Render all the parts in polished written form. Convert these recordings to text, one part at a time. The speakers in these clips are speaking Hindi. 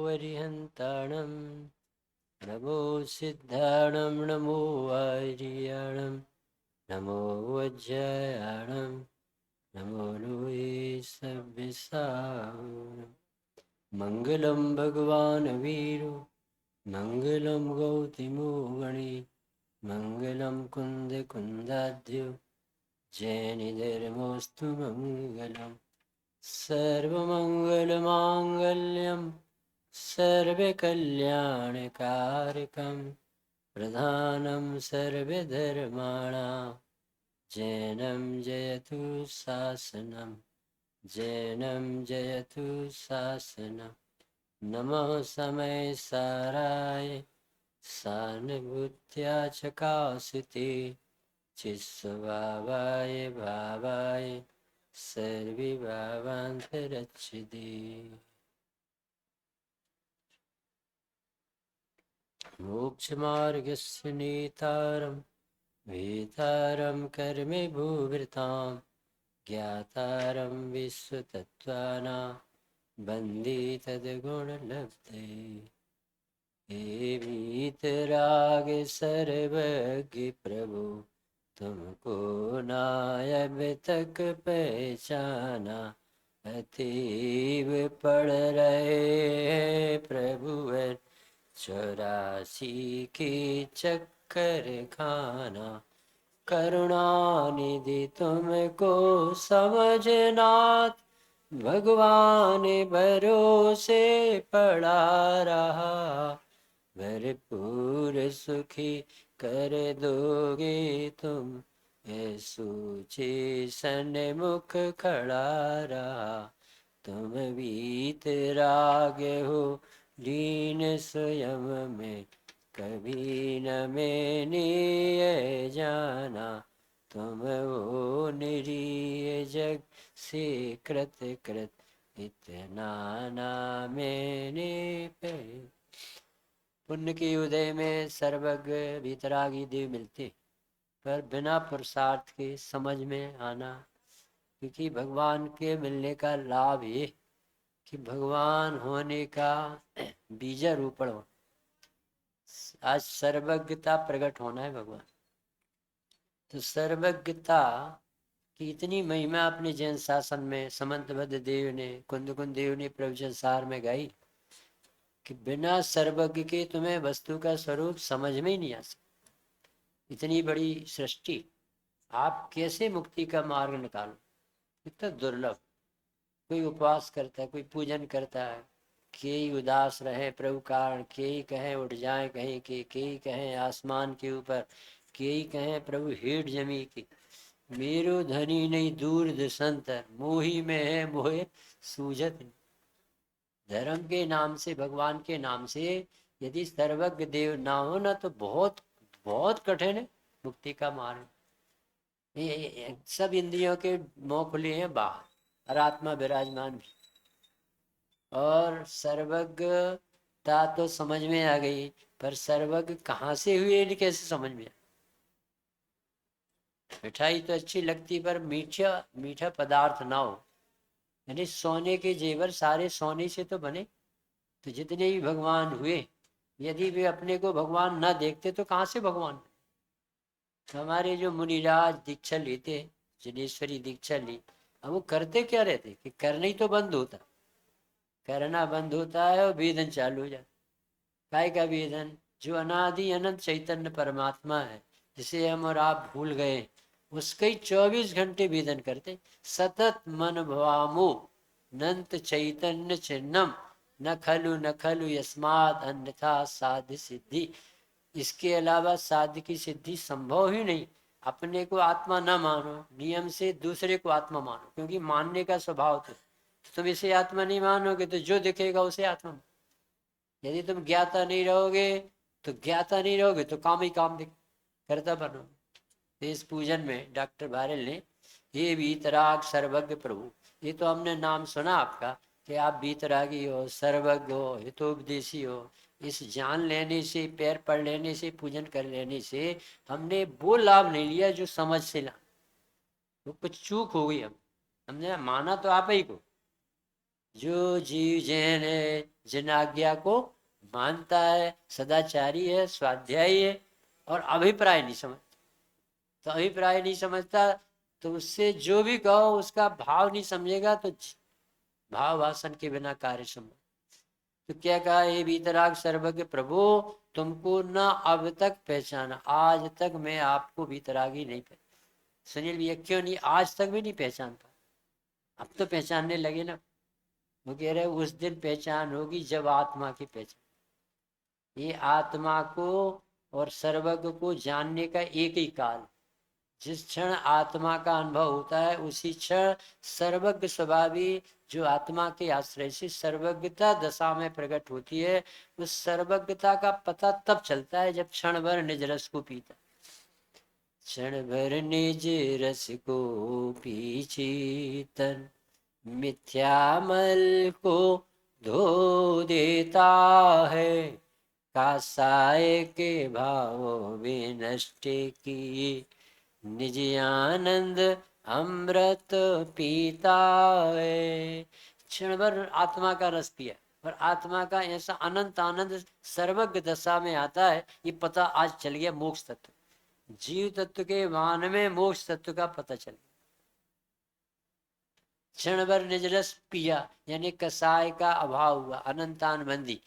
वरिहन्ताणं नमो सिद्धाणं नमो आर्याणं नमो वज्रायाणं नमो लोये सव्यसायनं। मङ्गलं भगवान् वीरो मङ्गलं गौतमो गणे मङ्गलं कुन्दकुन्दाद्यो जैनिधर्मोऽस्तु मङ्गलम्। सर्वमङ्गलमाङ्गल्यं सर्वकल्याणकारकं प्रधानं सर्वधर्माणां जैनं जयतु शासनं जैनं जयतु शासनं। नमः समय साराय सानुभूत्या चकासिते चित्स्वभावाय भावाय सर्विभावान्तरच्छिदे। मोक्षमार्गस्य नेतारं वेतारं कर्मे भूभृतां ज्ञातारं विश्वतत्त्वानां वन्दे तद्गुणलब्धे। हे वीतराग सर्वज्ञ प्रभु तुमको नायब तक पहचाना अतीब पढ़ रहे प्रभुवर 84 के चक्कर खाना। करुणानिधि तुमको समझना भगवान भरोसे पड़ा रहा भरपूर सुखी कर दोगे तुम सूचे सन्मुख खड़ा रहा। तुम वीतराग हो दीन स्वयं में कभी न मैंने ये जाना तुम हो निरीह जग से कृत कृत इतना ना मैंने पे। पुण्य के उदय में सर्वज्ञ वीतरागी देव मिलते पर बिना पुरुषार्थ के समझ में आना, क्योंकि भगवान के मिलने का लाभ ये कि भगवान होने का बीजारूपण हो। आज सर्वज्ञता प्रकट होना है भगवान, तो सर्वज्ञता की इतनी महिमा अपने जैन शासन में समंतभद्र देव ने कुंद देव ने प्रवचन सार में गाई कि बिना सर्वज्ञ के तुम्हें वस्तु का स्वरूप समझ में ही नहीं आ सकता। इतनी बड़ी सृष्टि आप कैसे मुक्ति का मार्ग निकालो, इतना दुर्लभ। कोई उपवास करता है, कोई पूजन करता है, के उदास रहे प्रभु कारण, के कहें उठ जाए कहीं के कहें आसमान के ऊपर, के कहें प्रभु हेठ जमी की मेरो धनी नहीं दूर दशंतर मोही में है मोहे सूझत। धर्म के नाम से भगवान के नाम से यदि सर्वज्ञ देव ना हो ना तो बहुत बहुत कठिन है मुक्ति का मार्ग। सब इंद्रियों के मुंह खुले हैं बाहर और आत्मा विराजमान भी, और सर्वज्ञता तो समझ में आ गई पर सर्वज्ञ कहाँ से हुए कैसे समझ में। मिठाई तो अच्छी लगती पर मीठा मीठा पदार्थ ना हो, यानी सोने के जेवर सारे सोने से तो बने। तो जितने भी भगवान हुए यदि वे अपने को भगवान ना देखते तो कहाँ से भगवान। हमारे जो मुनिराज दीक्षा लेते, जनेश्वरी दीक्षा ली, अब वो करते क्या रहते कि करना ही तो बंद होता, करना बंद होता है और वेदन चालू हो जाता। काय का वेदन? जो अनादि अनंत चैतन्य परमात्मा है जिसे हम और आप भूल गए, उसके ही 24 घंटे वेदन करते। सतत मन भवामो नंत चैतन्य चिन्नम न खलु यस्माद अन्यथा साध्य सिद्धि। इसके अलावा साध्य की सिद्धि संभव ही नहीं। अपने को आत्मा न मानो, नियम से दूसरे को आत्मा मानो, क्योंकि मानने का स्वभाव तो तुम इसे आत्मा नहीं मानोगे तो जो दिखेगा उसे आत्मा। यदि तुम ज्ञाता नहीं रहोगे तो काम ही काम दिख करता बनोगे। इस पूजन में डॉक्टर भारल ने ये वीतराग सर्वज्ञ प्रभु, ये तो हमने नाम सुना आपका कि आप वीतरागी हो, सर्वज्ञ हो, हितोपदेशी हो। इस जान लेने से, पैर पढ़ लेने से, पूजन कर लेने से हमने वो लाभ नहीं लिया जो समझ से ला। वो कुछ चूक हो गई। हमने माना तो आप ही को, जो जीव जिन आज्ञा को मानता है, सदाचारी है, स्वाध्यायी है और अभिप्राय नहीं समझता, तो अभिप्राय नहीं समझता तो उससे जो भी कहो उसका भाव नहीं समझेगा, तो भाव भाषण के बिना कार्य संभव। तो क्या कहा, हे वीतराग सर्वज्ञ प्रभु, तुमको न अब तक पहचाना, आज तक मैं आपको वीतरागी नहीं पहचाना। सुनील भैया क्यों नहीं, आज तक भी नहीं पहचान पा, अब तो पहचानने लगे ना। वो कह रहे उस दिन पहचान होगी जब आत्मा की पहचान। ये आत्मा को और सर्वज्ञ को जानने का एक ही काल, जिस क्षण आत्मा का अनुभव होता है उसी क्षण सर्वज्ञ स्वभावी जो आत्मा के आश्रय से सर्वज्ञता दशा में प्रकट होती है, उस सर्वज्ञता का पता तब चलता है जब क्षण भर निज रस को पीता। क्षण भर निज रस को पी चेतन, मिथ्यामल को धो देता है, कासाय के भाव विनष्ट की, निज आनंद अमृत पीता है। क्षण भर आत्मा का रस पिया और आत्मा का ऐसा अनंत आनंद सर्वज्ञ दशा में आता है, ये पता आज चल गया मोक्ष तत्व, जीव तत्व के मान में मोक्ष तत्व का पता चल गया। क्षण भर निज रस पिया यानी कसाय का अभाव हुआ, अनंतान बंदी,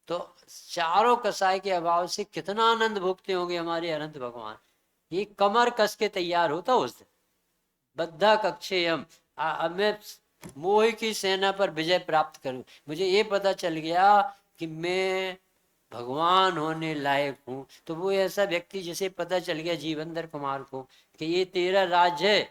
तो चारों कसाय के अभाव से कितना आनंद भोगते होंगे हमारे अनंत भगवान। ये कमर कस के तैयार होता उस दिन, बद्धा कक्षेयम, अब मैं मोह की सेना पर विजय प्राप्त करूं, मुझे ये पता चल गया कि मैं भगवान होने लायक हूं। तो वो ऐसा व्यक्ति जिसे पता चल गया जीवंदर कुमार को कि ये तेरा राज है,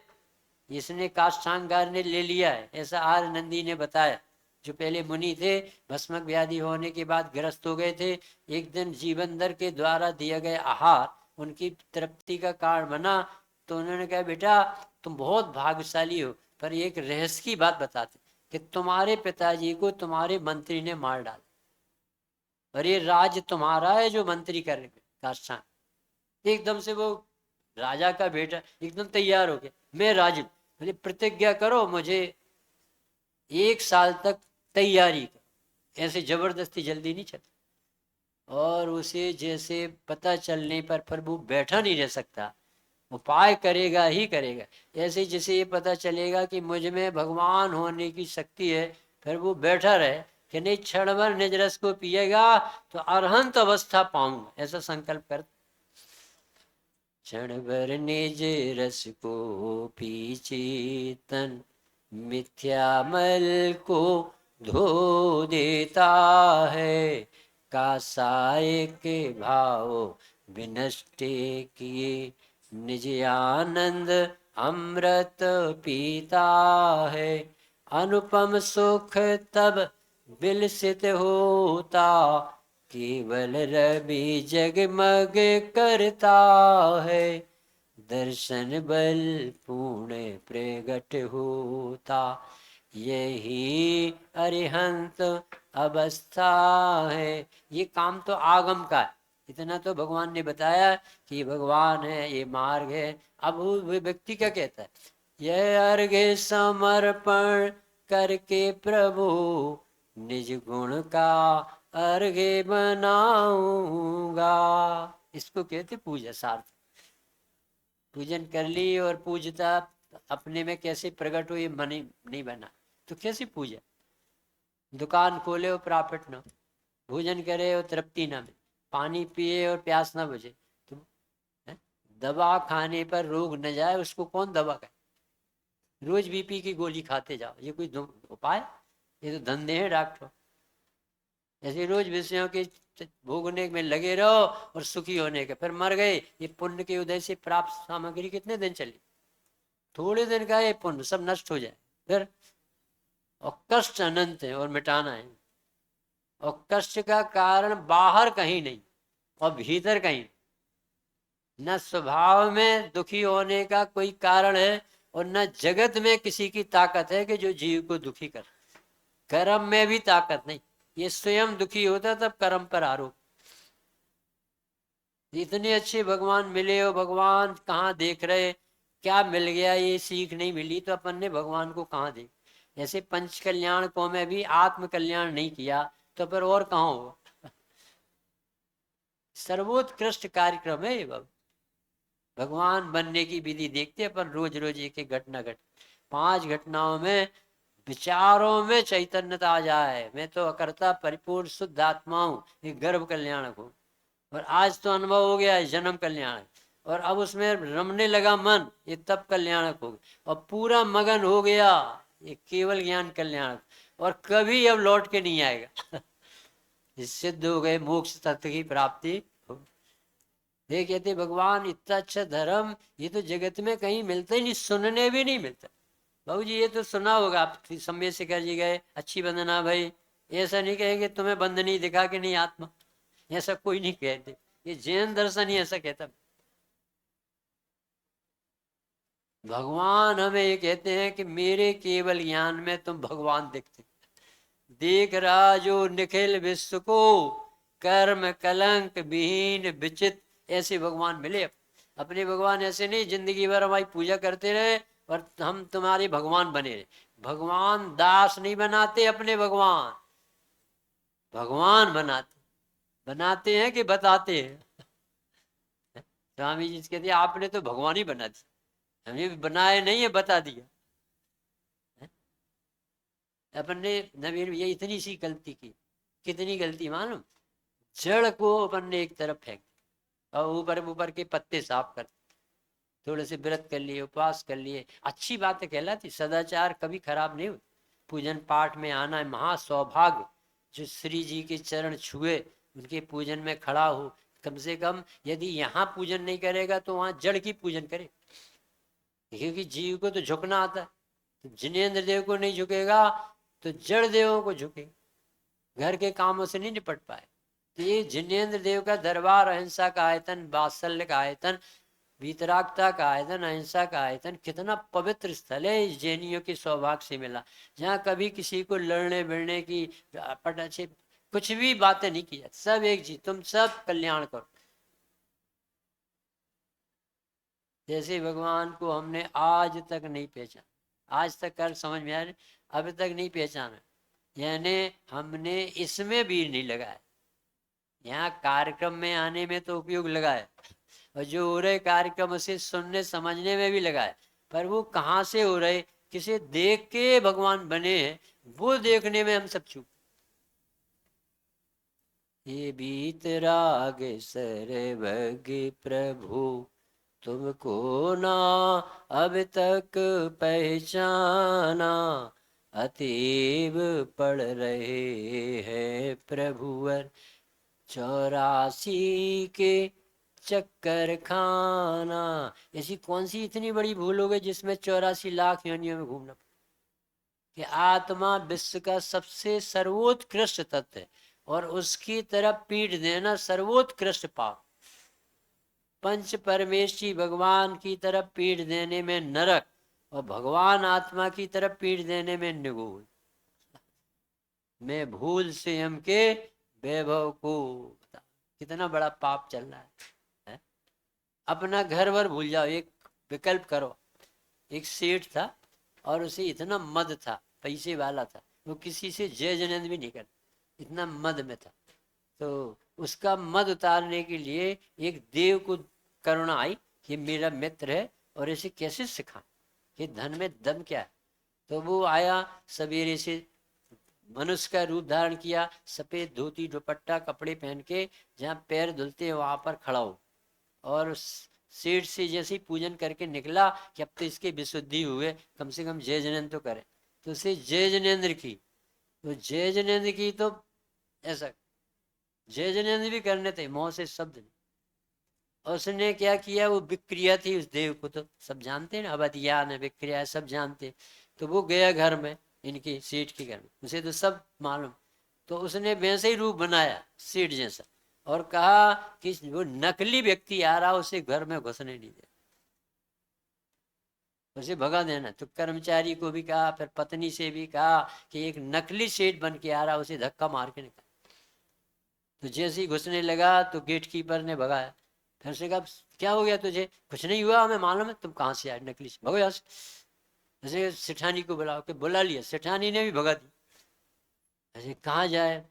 इसने काष्ठांगार ने ले लिया है, ऐसा आर नंदी ने बताया। जो पहले मुनि थे, भस्मक व्याधि होने के बाद ग्रस्त हो गए थे, एक दिन जीवंदर के द्वारा दिया गया आहार उनकी तृप्ति का कारण बना, तो उन्होंने कहा बेटा तुम बहुत भाग्यशाली हो, पर एक रहस्य की बात बताते कि तुम्हारे पिताजी को तुम्हारे मंत्री ने मार डाला और ये राज तुम्हारा है जो मंत्री कर काष्ठांग। एकदम से वो राजा का बेटा एकदम तैयार हो गया, मैं राजू, बोले प्रतिज्ञा करो मुझे 1 साल तक तैयारी कर, ऐसे जबरदस्ती जल्दी नहीं चलती। और उसे जैसे पता चलने पर फिर वो बैठा नहीं रह सकता, उपाय करेगा ही करेगा। ऐसे जैसे ये पता चलेगा कि मुझ में भगवान होने की शक्ति है, फिर वो बैठा रहे कि नहीं क्षण भर निज रस को पिएगा तो अरहंत अवस्था पाऊंगा, ऐसा संकल्प कर। क्षण भर निज रस को पी चेतन, मिथ्यामल को धो देता है, कासाय के भाव विनष्ट किए, निज आनंद अमृत पीता है। अनुपम सुख तब विलसित होता, केवल रवि जगमग करता है, दर्शन बल पूर्ण प्रगट होता, यही अरिहंत अवस्था है। ये काम तो आगम का है, इतना तो भगवान ने बताया कि ये भगवान है, ये मार्ग है। अब वो व्यक्ति क्या कहता है, यह अर्घ्य समर्पण करके प्रभु निज गुण का अर्घ्य बनाऊंगा। इसको कहते पूजा सार्थ। पूजन कर ली और पूजता अपने में कैसे प्रकट हो ये मन नहीं बना, तो कैसे पूजा। दुकान खोले और प्रॉफिट ना, भोजन करे और तृप्ति ना मिले, पानी पिए और प्यास ना बुझे, तो दवा खाने पर रोग न जाए उसको कौन दवा करे। रोज बीपी की गोली खाते जाओ, ये कोई उपाय, ये तो धंधे हैं डॉक्टर। ऐसे रोज विषयों के भोगने में लगे रहो और सुखी होने के, फिर मर गए। ये पुण्य के उदय से प्राप्त सामग्री कितने दिन चली, थोड़े दिन का ये पुण्य सब नष्ट हो जाए फिर। और कष्ट अनंत है और मिटाना है, और कष्ट का कारण बाहर कहीं नहीं और भीतर कहीं। न स्वभाव में दुखी होने का कोई कारण है और न जगत में किसी की ताकत है कि जो जीव को दुखी कर। कर्म में भी ताकत नहीं, ये स्वयं दुखी होता तब कर्म पर आरोप। इतने अच्छे भगवान मिले हो, भगवान कहाँ देख रहे, क्या मिल गया, ये सीख नहीं मिली तो अपन ने भगवान को कहाँ देख। ऐसे पंच कल्याण को में भी आत्म कल्याण नहीं किया तो फिर और कहाँ होगा। सर्वोत्कृष्ट कार्यक्रम है ये भगवान बनने की विधि देखते हैं पर रोज रोज एक एक घटना घट 5 घटनाओं में विचारों में चैतन्यता आ जाए। मैं तो अकर्ता परिपूर्ण शुद्ध आत्मा हूँ, ये गर्भ कल्याणक हूँ। और आज तो अनुभव हो गया है जन्म कल्याणक, और अब उसमें रमने लगा मन, ये तब कल्याणक हो गया। और पूरा मगन हो गया, ये केवल ज्ञान कल्याणक, और कभी अब लौट के नहीं आएगा। सिद्ध हो गए, मोक्ष तत्व की प्राप्ति। ये कहते भगवान इतना अच्छा धर्म ये तो जगत में कहीं मिलता ही नहीं, सुनने भी नहीं मिलता। बाबू जी ये तो सुना होगा आप, समय शिखर जी गए, अच्छी वंदना भाई, ऐसा नहीं कहेंगे तुम्हें बंधनी दिखा के नहीं आत्मा, ऐसा कोई नहीं कहते। ये जैन दर्शन ही ऐसा कहता। भगवान हमें ये कहते हैं कि मेरे केवल ज्ञान में तुम भगवान दिखते, देख रहा जो निखिल विश्व को, कर्म कलंक विहीन विचित, ऐसे भगवान मिले। अपने भगवान ऐसे नहीं जिंदगी भर हमारी पूजा करते रहे और हम तुम्हारे भगवान बने रहे। भगवान दास नहीं बनाते अपने, भगवान भगवान बनाते, बनाते हैं कि बताते हैं। स्वामी जी कहते हैं आपने तो भगवान ही बना दिया, हमें बनाए नहीं है, बता दिया। अपने नवीन ये इतनी सी गलती की, कितनी गलती मालूम, जड़ को अपन ने एक तरफ फेंक और ऊपर ऊपर के पत्ते साफ कर, थोड़े से व्रत कर लिए, उपवास कर लिए, अच्छी बात कहलाती, सदाचार कभी खराब नहीं हुई। पूजन पाठ में आना है महा सौभाग्य, जो श्री जी के चरण छुए उनके पूजन में खड़ा हो, कम से कम यदि यहाँ पूजन नहीं करेगा तो वहाँ जड़ की पूजन करे, क्योंकि जीव को तो झुकना आता है। तो जिनेन्द्र देव को नहीं झुकेगा तो जड़ देवों को झुकेगा, घर के कामों से नहीं निपट पाए। तो ये जिनेन्द्र देव का दरबार, अहिंसा का आयतन, वात्सल्य का आयतन, वीतरागता का आयतन, अहिंसा का आयतन, कितना पवित्र स्थल है, इस जैनियों के सौभाग्य से मिला, जहाँ कभी किसी को लड़ने भिड़ने की पटाचे कुछ भी बातें नहीं की जाती, सब एक जी, तुम सब कल्याण करो। जैसे भगवान को हमने आज तक नहीं पहचाना, आज तक कर समझ में आया, अभी तक नहीं पहचाना, यानी हमने इसमें भी नहीं लगाया, यहाँ कार्यक्रम में आने में तो उपयोग लगाया, और जो हो रहे कार्यक्रम से सुनने समझने में भी लगाया, पर वो कहाँ से हो रहे, किसे देख के भगवान बने हैं, वो देखने में हम सब चूक। ये बीत राग सरवग प्रभु तुमको ना अब तक पहचाना, अतीब पढ़ रहे हैं प्रभुवर 84 के चक्कर खाना। ऐसी कौन सी इतनी बड़ी भूल हो गई जिसमें 84 लाख योनियों में घूमना, कि आत्मा विश्व का सबसे सर्वोत्कृष्ट तत्व है और उसकी तरफ पीठ देना सर्वोत्कृष्ट पाप। पंच परमेशी भगवान की तरफ पीठ देने में नरक, और भगवान आत्मा की तरफ पीठ देने में निगुण। मैं भूल से हम के वैभव को, कितना बड़ा पाप चल रहा है? अपना घर वर भूल जाओ, एक विकल्प करो। एक सेठ था और उसे इतना मद था, पैसे वाला था, वो किसी से जय जनेन्द्र भी नहीं करता, इतना मद में था। तो उसका मद उतारने के लिए एक देव को करुणा आई कि मेरा मित्र है और इसे कैसे सिखा, कि धन में दम क्या है। तो वो आया सवेरे से, मनुष्य का रूप धारण किया, सफेद धोती दुपट्टा कपड़े पहन के, जहाँ पैर धुलते हैं वहां पर खड़ा हो, और सेठ से जैसे ही पूजन करके निकला कि अब तो इसके विशुद्धि हुए, कम से कम जय जनेन्द्र तो करे, तो उसे जय जनेन्द्र की, तो जय जनेन्द्र की तो ऐसा जय जनेन्द्र भी करने थे, मोह से शब्द नहीं। और उसने क्या किया, वो विक्रिया थी उस देव को तो सब जानते हैं ना, अवधियान है, विक्रिया सब जानते। तो वो गया घर में, इनके सेठ के घर में, उसे तो सब मालूम। तो उसने वैसे ही रूप बनाया सेठ जैसा, और कहा कि वो नकली व्यक्ति आ रहा उसे घर में घुसने नहीं दे, उसे भगा देना। तो कर्मचारी को भी कहा, फिर पत्नी से भी कहा कि एक नकली सेठ बन के आ रहा, उसे धक्का मार के निकाल। तो जैसे ही घुसने लगा तो गेट कीपर ने भगाया। फिर से कहा क्या हो गया तुझे? कुछ नहीं हुआ, हमें मालूम है, तुम कहाँ से आए नकली से, भगो यहाँ से। ऐसे सेठानी को बुला के बुला लिया, सेठानी ने भी भगा दी। ऐसे कहाँ जाए,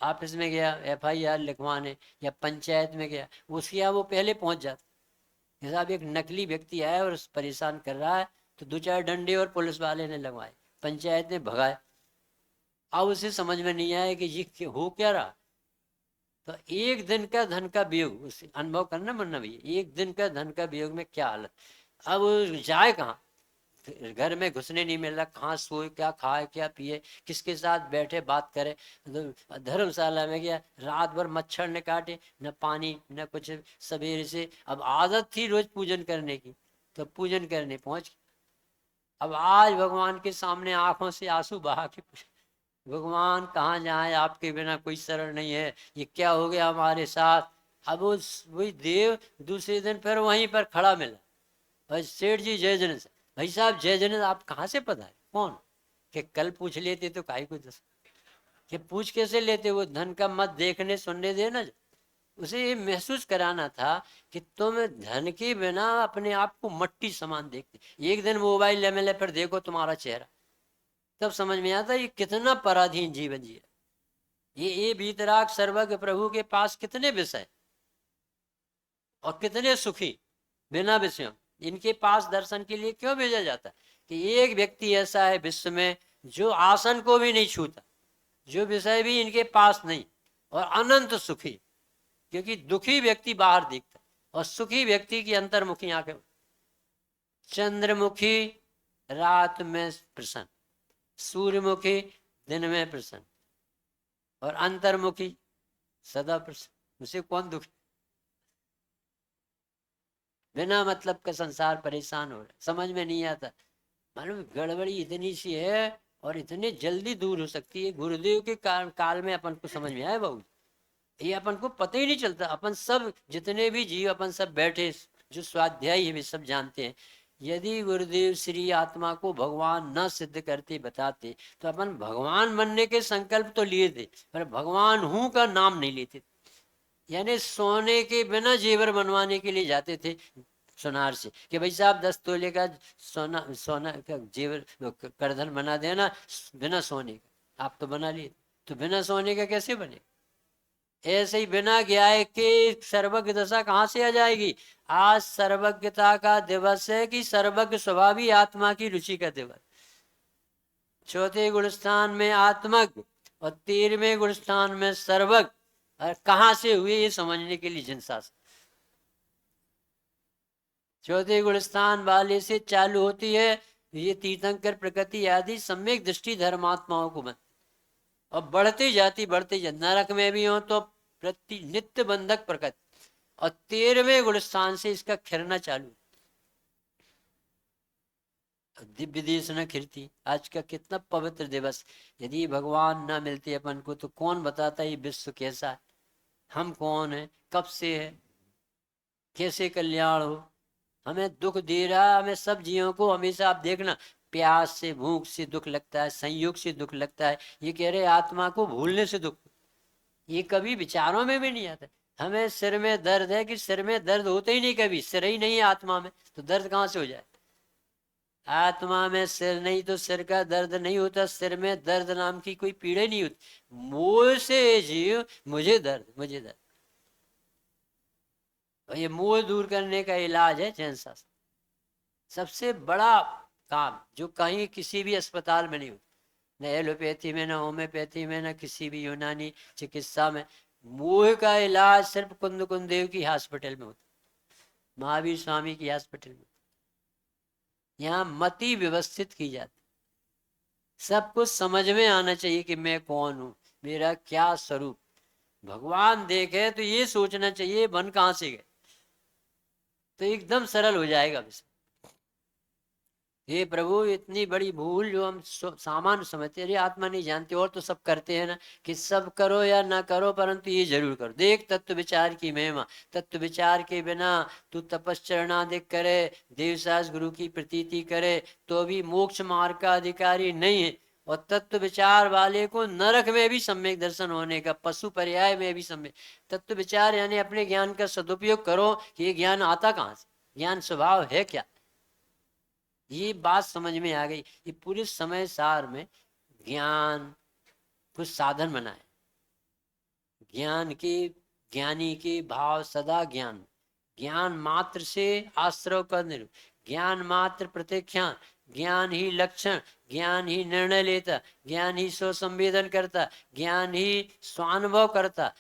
ऑफिस में गया FIR लिखवाने या पंचायत में गया, उसके यहाँ वो पहले पहुंच जाता। साहब एक नकली व्यक्ति आया और परेशान कर रहा है, तो 2-4 डंडे और पुलिस वाले ने लगवाए, पंचायत ने भगाए। अब उसे समझ में नहीं आया कि ये हो क्या रहा। तो एक दिन का धन का वियोग, उसे अनुभव करना मरना भैया, एक दिन का धन का वियोग में क्या हालत। अब जाए कहाँ, घर में घुसने नहीं मिल रहा, कहाँ सोए, क्या खाए, क्या पिए, किसके साथ बैठे बात करे। तो धर्मशाला में गया, रात भर मच्छर ने काटे, न पानी न कुछ सवेरे से। अब आदत थी रोज पूजन करने की, तो पूजन करने पहुंच गए। अब आज भगवान के सामने आंखों से आंसू बहा के भगवान कहाँ जाए, आपके बिना कोई शरण नहीं है, ये क्या हो गया हमारे साथ। अब वही देव दूसरे दिन फिर वहीं पर खड़ा मिला, भाई सेठ जी जय जन से। भाई साहब जय जन, आप कहाँ से पता है कौन, कि कल पूछ लेते तो काहे को दस, कि पूछ कैसे लेते, वो धन का मत देखने सुनने देना। उसे ये महसूस कराना था कि तुम धन के बिना अपने आप को मट्टी समान देखते। एक दिन मोबाइल MLA पर देखो तुम्हारा चेहरा, तब समझ में आता ये कितना पराधीन जीवन जिया। ये बीतराग सर्वज्ञ प्रभु के पास कितने विषय और कितने सुखी बिना विषयों, इनके पास दर्शन के लिए क्यों भेजा जाता है। कि एक व्यक्ति ऐसा है विश्व में जो आसन को भी नहीं छूता, जो विषय भी इनके पास नहीं, और अनंत सुखी। क्योंकि दुखी व्यक्ति बाहर दिखता और सुखी व्यक्ति की अंतर्मुखी आंखें। चंद्रमुखी रात में प्रसन्न, सूर्यमुखी दिन में प्रसन्न, और अंतर्मुखी सदा प्रसन्न। उसे कौन दुख, बिना मतलब का संसार परेशान हो रहा है, समझ में नहीं आता। मालूम गड़बड़ी इतनी सी है और इतनी जल्दी दूर हो सकती है। गुरुदेव के काल में अपन को समझ में आया बाबू, ये अपन को पता ही नहीं चलता। अपन सब जितने भी जीव अपन सब बैठे जो स्वाध्यायी है वे सब जानते हैं, यदि गुरुदेव श्री आत्मा को भगवान न सिद्ध करते बताते तो अपन भगवान बनने के संकल्प तो लिए थे, पर भगवान हूं का नाम नहीं लेते। यानी सोने के बिना जेवर बनवाने के लिए जाते थे सोनार से, कि भाई साहब 10 तोले का सोना, सोना का जेवर करधन बना देना बिना सोने का। आप तो बना लिए, तो बिना सोने का कैसे बने। ऐसे ही बिना ज्ञाय के सर्वज्ञ दशा कहाँ से आ जाएगी। आज सर्वज्ञता का दिवस है कि सर्वज्ञ स्वभावी आत्मा की रुचि का दिवस। चौथे गुणस्थान में आत्मज्ञ और 13वें गुणस्थान में सर्वज्ञ, और कहाँ से हुए ये समझने के लिए जिनशास्त्र। चौथे गुणस्थान वाले से चालू होती है ये तीर्थंकर प्रकृति आदि सम्यक दृष्टि धर्मात्माओं को बन, और बढ़ती जाती नरक में भी हो तो प्रति नित्य बंधक प्रकृति, और 13वें गुणस्थान से इसका खिरना चालू। दिव्य देश न खिरती, आज का कितना पवित्र दिवस। यदि भगवान न मिलते अपन को तो कौन बताता ये विश्व कैसा है, हम कौन है, कब से है, कैसे कल्याण हो। हमें दुख दे रहा, हमें सब जीवों को हमेशा आप देखना प्यास से भूख से दुख लगता है, संयोग से दुख लगता है। ये कह रहे आत्मा को भूलने से दुख, ये कभी विचारों में भी नहीं आता। हमें सिर में दर्द है कि सिर में दर्द होते ही नहीं, कभी सिर ही नहीं है आत्मा में, तो दर्द कहाँ से हो जाए। आत्मा में सिर नहीं तो सिर का दर्द नहीं होता, सिर में दर्द नाम की कोई पीड़ा नहीं होती। मोह से जीव मुझे दर्द, मुझे दर्द, और ये मोह दूर करने का इलाज है जैन शास्त्र। सबसे बड़ा काम जो कहीं किसी भी अस्पताल में नहीं होता, न एलोपैथी में, न होम्योपैथी में, न किसी भी यूनानी चिकित्सा में। मोह का इलाज सिर्फ कुंद कुंदेव की हॉस्पिटल में होता, महावीर स्वामी की हॉस्पिटल में। यहाँ मति व्यवस्थित की जाती, सब कुछ समझ में आना चाहिए कि मैं कौन हूँ, मेरा क्या स्वरूप। भगवान देखे तो ये सोचना चाहिए बन कहाँ से गए, तो एकदम सरल हो जाएगा विषय। हे प्रभु इतनी बड़ी भूल जो हम सामान्य समझते, अरे आत्मा नहीं जानते, और तो सब करते हैं ना, कि सब करो या ना करो परंतु ये जरूर करो। देख तत्व विचार की महिमा, तत्व विचार के बिना तू तपश्चरणादिक करे, देवसास गुरु की प्रतीति करे तो भी मोक्ष मार्ग का अधिकारी नहीं है। और तत्व विचार वाले को नरक में भी सम्यक दर्शन होने का, पशु पर्याय में भी सम्यक तत्व विचार, यानी अपने ज्ञान का सदुपयोग करो कि ये ज्ञान आता कहाँ से, ज्ञान स्वभाव है क्या। ये बात समझ में आ गई। ये पूरे समय सार में ज्ञान कुछ साधन बनाए, ज्ञान के, ज्ञानी के भाव सदा ज्ञान, ज्ञान मात्र से आश्रव का निर्, ज्ञान मात्र प्रत्यक्षान, ज्ञान ही लक्षण, ज्ञान ही निर्णय लेता, ज्ञान ही स्व संवेदन करता, ज्ञान ही स्वानुभव करता,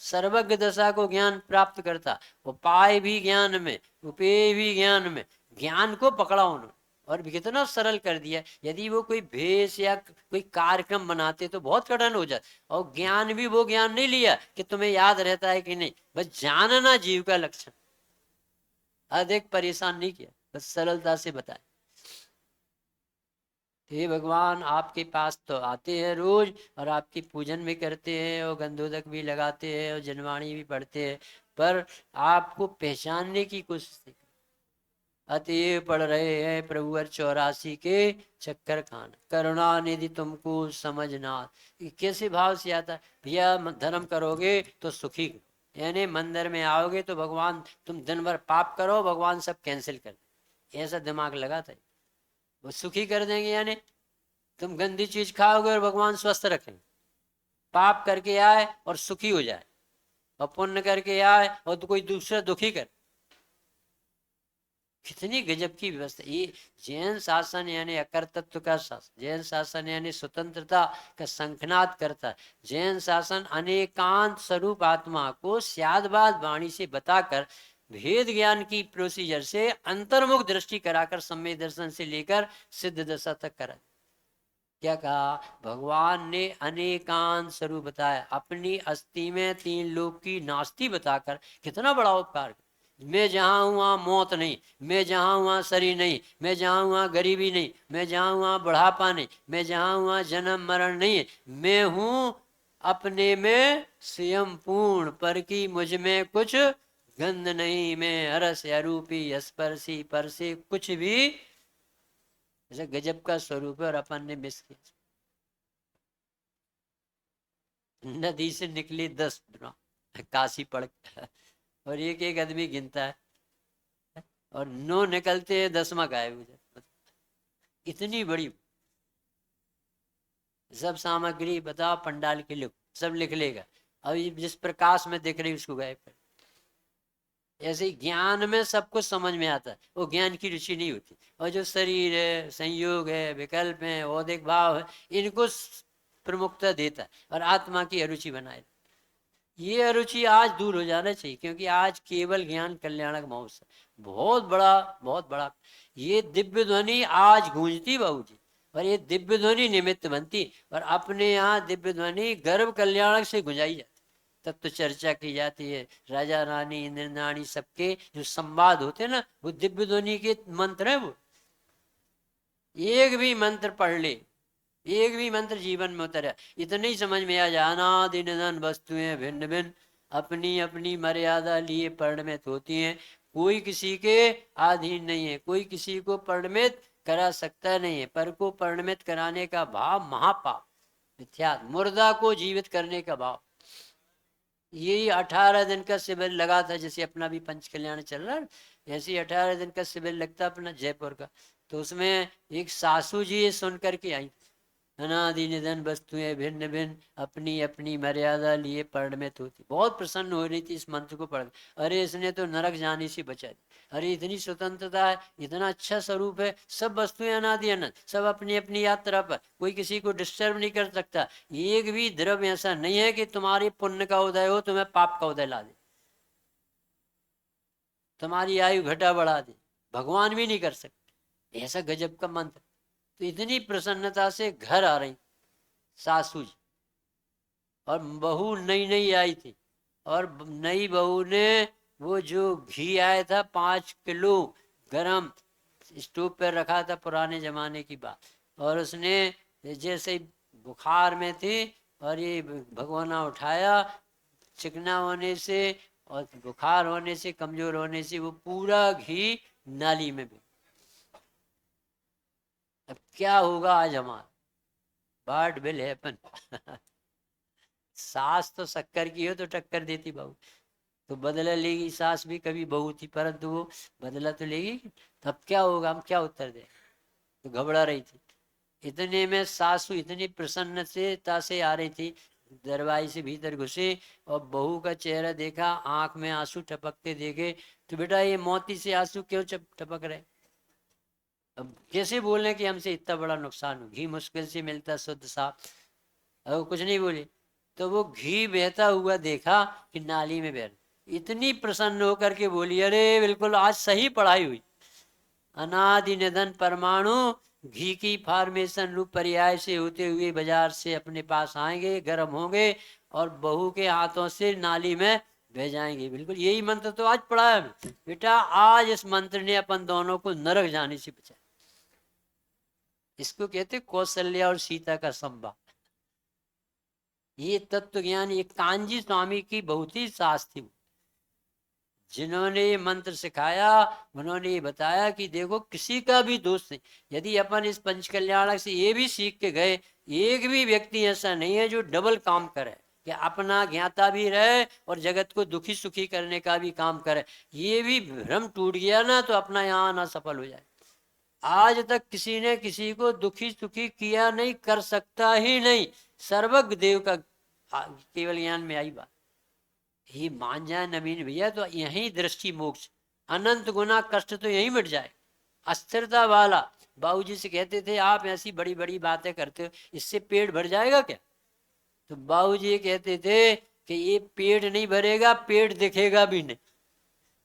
सर्वज्ञ दशा को ज्ञान प्राप्त करता, उपाय भी ज्ञान में, उपेय भी ज्ञान में। ज्ञान को पकड़ा उन्होंने और भी कितना सरल कर दिया। यदि वो कोई भेष या कोई कार्यक्रम बनाते तो बहुत कठिन हो जाता। और ज्ञान भी वो ज्ञान नहीं लिया कि तुम्हें याद रहता है कि नहीं, बस जानना जीव का लक्षण, अधिक परेशान नहीं किया, बस सरलता से बताया। हे भगवान, आपके पास तो आते हैं रोज और आपकी पूजन भी करते हैं और गंधोदक भी लगाते हैं और जनवाणी भी पढ़ते हैं, पर आपको पहचानने की कोशिश नहीं। अतएव पढ़ रहे हैं प्रभु 84 के चक्कर खाना, करुणा निधि तुमको समझना। कैसे भाव से आता है भैया, धर्म करोगे तो सुखी, यानी मंदिर में आओगे तो भगवान, तुम दिन भर पाप करो भगवान सब कैंसिल कर दे, ऐसा दिमाग लगाता है, वो सुखी कर देंगे। यानी तुम गंदी चीज खाओगे और भगवान स्वस्थ रखेंगे। पाप करके आए और सुखी हो जाए, और पुण्य करके आए और तो कोई दूसरा दुखी कर। कितनी गजब की व्यवस्था ये। जैन शासन यानी अकर्तृत्व का शासन, जैन शासन यानी स्वतंत्रता का संखनाद करता है। जैन शासन अनेकांत स्वरूप आत्मा को स्यादबाद वाणी से बताकर, भेद ज्ञान की प्रोसीजर से अंतर्मुख दृष्टि कराकर सम्यक दर्शन से लेकर सिद्ध दशा तक करा। क्या कहा भगवान ने? अनेकांत स्वरूप बताया, अपनी अस्थि में 3 लोक की नास्ती बताकर कितना बड़ा उपकार। मैं जहाँ हूँ वहाँ मौत नहीं, मैं जहाँ हूँ वहाँ शरीर नहीं, मैं जहाँ हूँ वहाँ गरीबी नहीं, मैं जहाँ हूँ वहाँ बुढ़ापा नहीं, मैं जहाँ हूँ वहाँ जन्म मरण नहीं है। मैं हूँ अपने में स्वयं पूर्ण, पर की मुझ में कुछ गंध नहीं, मैं हरस अरूपी स्पर्शी, पर से कुछ भी। ऐसा गजब का स्वरूप है और अपन ने मिस किया। नदी से निकली 10 काशी पड़, और एक एक आदमी गिनता है, और 9 निकलते हैं, 10वां गायब हो जाता। इतनी बड़ी सब सामग्री बताओ, पंडाल के लिख सब लिख लेगा, अभी जिस प्रकाश में दिख रही उसको गायब कर। ऐसे ही ज्ञान में सब कुछ समझ में आता है, वो ज्ञान की रुचि नहीं होती। और जो शरीर है, संयोग है, विकल्प है, औदिक भाव है, इनको प्रमुखता देता है और आत्मा की अरुचि बनाए। ये अरुचि आज दूर हो जाना चाहिए, क्योंकि आज केवल ज्ञान कल्याणक महोत्सव, बहुत बड़ा, बहुत बड़ा। ये दिव्य ध्वनि आज गूंजती बाबूजी, और ये दिव्य ध्वनि निमित्त बनती, और अपने यहाँ दिव्य ध्वनि गर्भ कल्याणक से गुंजाई जाती, तब तो चर्चा की जाती है। राजा रानी इंद्र रानी सबके जो संवाद होते हैं ना, वो दिव्य ध्वनि के मंत्र है। वो एक भी मंत्र पढ़ ले, एक भी मंत्र जीवन में उतरा, इतने ही समझ में आ जाना। दिन धन वस्तुएं भिन्न भिन्न, अपनी अपनी मर्यादा लिए परिणमित होती हैं। कोई किसी के अधीन नहीं है, कोई किसी को परिणमित करा सकता नहीं है। पर को परिणमित कराने का भाव महापाप, मिथ्या, मुर्दा को जीवित करने का भाव। यही 18 दिन का शिविर लगा था, जैसे अपना भी पंच कल्याण चल रहा है, ऐसे ही 18 दिन का शिविर लगता अपना जयपुर का। तो उसमें एक सासू जी सुन करके आई, अनादि निधन वस्तुएं भिन्न भिन्न, अपनी अपनी मर्यादा लिए परिणमित होती। बहुत प्रसन्न हो रही थी इस मंत्र को पढ़, अरे इसने तो नरक जाने से बचा दी। अरे इतनी स्वतंत्रता है, इतना अच्छा स्वरूप है, सब वस्तुएं अनादि अनंत, सब अपनी अपनी यात्रा पर, कोई किसी को डिस्टर्ब नहीं कर सकता। एक भी द्रव्य ऐसा नहीं है कि तुम्हारे पुण्य का उदय हो तुम्हें पाप का उदय ला दे, तुम्हारी आयु घटा बढ़ा दे, भगवान भी नहीं कर सकते। ऐसा गजब का मंत्र। तो इतनी प्रसन्नता से घर आ रही सासू जी, और बहू नई नई आई थी, और नई बहू ने वो जो घी आया था 5 किलो गरम, स्टोव पर रखा था, पुराने जमाने की बात, और उसने जैसे बुखार में थी, और ये भगवाना उठाया, चिकना होने से और बुखार होने से, कमजोर होने से, वो पूरा घी नाली में भी। अब क्या होगा आज हमारा, बाट विल हैपन। सास तो शक्कर की हो तो टक्कर देती बहू, तो बदला लेगी सास भी, कभी बहू थी, परंतु वो बदला तो लेगी। तब क्या होगा, हम क्या उत्तर दें? तो घबरा रही थी। इतने में सासू इतनी प्रसन्नता से आ रही थी, दरवाजे से भीतर घुसे और बहू का चेहरा देखा, आंख में आंसू टपकते देखे। तो बेटा ये मोती से आंसू क्यों टपक रहे? अब कैसे बोले कि हमसे इतना बड़ा नुकसान हो, घी मुश्किल से मिलता शुद्ध साफ। अब वो कुछ नहीं बोले। तो वो घी बहता हुआ देखा कि नाली में बह रहा। इतनी प्रसन्न होकर के बोली, अरे बिल्कुल आज सही पढ़ाई हुई। अनादि निधन परमाणु घी की फॉर्मेशन रूप पर्याय से होते हुए बाजार से अपने पास आएंगे, गर्म होंगे और बहू के हाथों से नाली में बह जाएंगे। बिल्कुल यही मंत्र तो आज पढ़ा है बेटा। आज इस मंत्र ने अपन दोनों को नरक जाने से बचाया। इसको कहते कौशल्या और सीता का संवाद। ये तत्व ज्ञान ये कांजी स्वामी की बहुत ही सास थी, जिन्होंने ये मंत्र सिखाया। उन्होंने ये बताया कि देखो किसी का भी दोष नहीं। यदि अपन इस पंचकल्याणक से ये भी सीख के गए, एक भी व्यक्ति ऐसा नहीं है जो डबल काम करे, कि अपना ज्ञाता भी रहे और जगत को दुखी सुखी करने का भी काम करे। ये भी भ्रम टूट गया ना तो अपना यहाँ आना सफल हो जाए। आज तक किसी ने किसी को दुखी सुखी किया नहीं, कर सकता ही नहीं। सर्वज्ञ देव का केवल ज्ञान में आई बात। ये मान जाए नवीन भैया तो यही दृष्टि मोक्ष, अनंत गुना कष्ट तो यही मिट जाए। अस्थिरता वाला बाबूजी से कहते थे आप ऐसी बड़ी बड़ी बातें करते हो, इससे पेट भर जाएगा क्या? तो बाबूजी कहते थे कि ये पेट नहीं भरेगा, पेट दिखेगा भी नहीं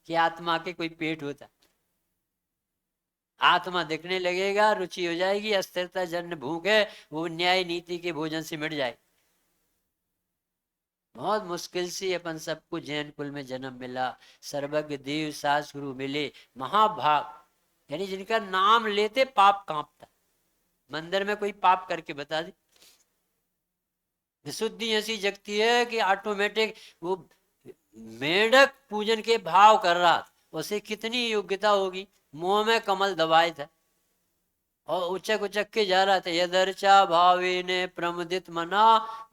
कि आत्मा के कोई पेट होता। आत्मा दिखने लगेगा, रुचि हो जाएगी, अस्थिरता जन्य भूख है वो न्याय नीति के भोजन से मिट जाए। बहुत मुश्किल से अपन सबको जैन कुल में जन्म मिला। सर्वज्ञ देव सास गुरु मिले महाभाग, यानी जिनका नाम लेते पाप कांपता। मंदिर में कोई पाप करके बता दे, विशुद्धि ऐसी जगती है कि ऑटोमेटिक वो मेढक पूजन के भाव कर रहा, उसे कितनी योग्यता होगी। मुंह में कमल दबाए था और उचक उचक के जा रहा था। यदर्चा भावे ने प्रमुदित मना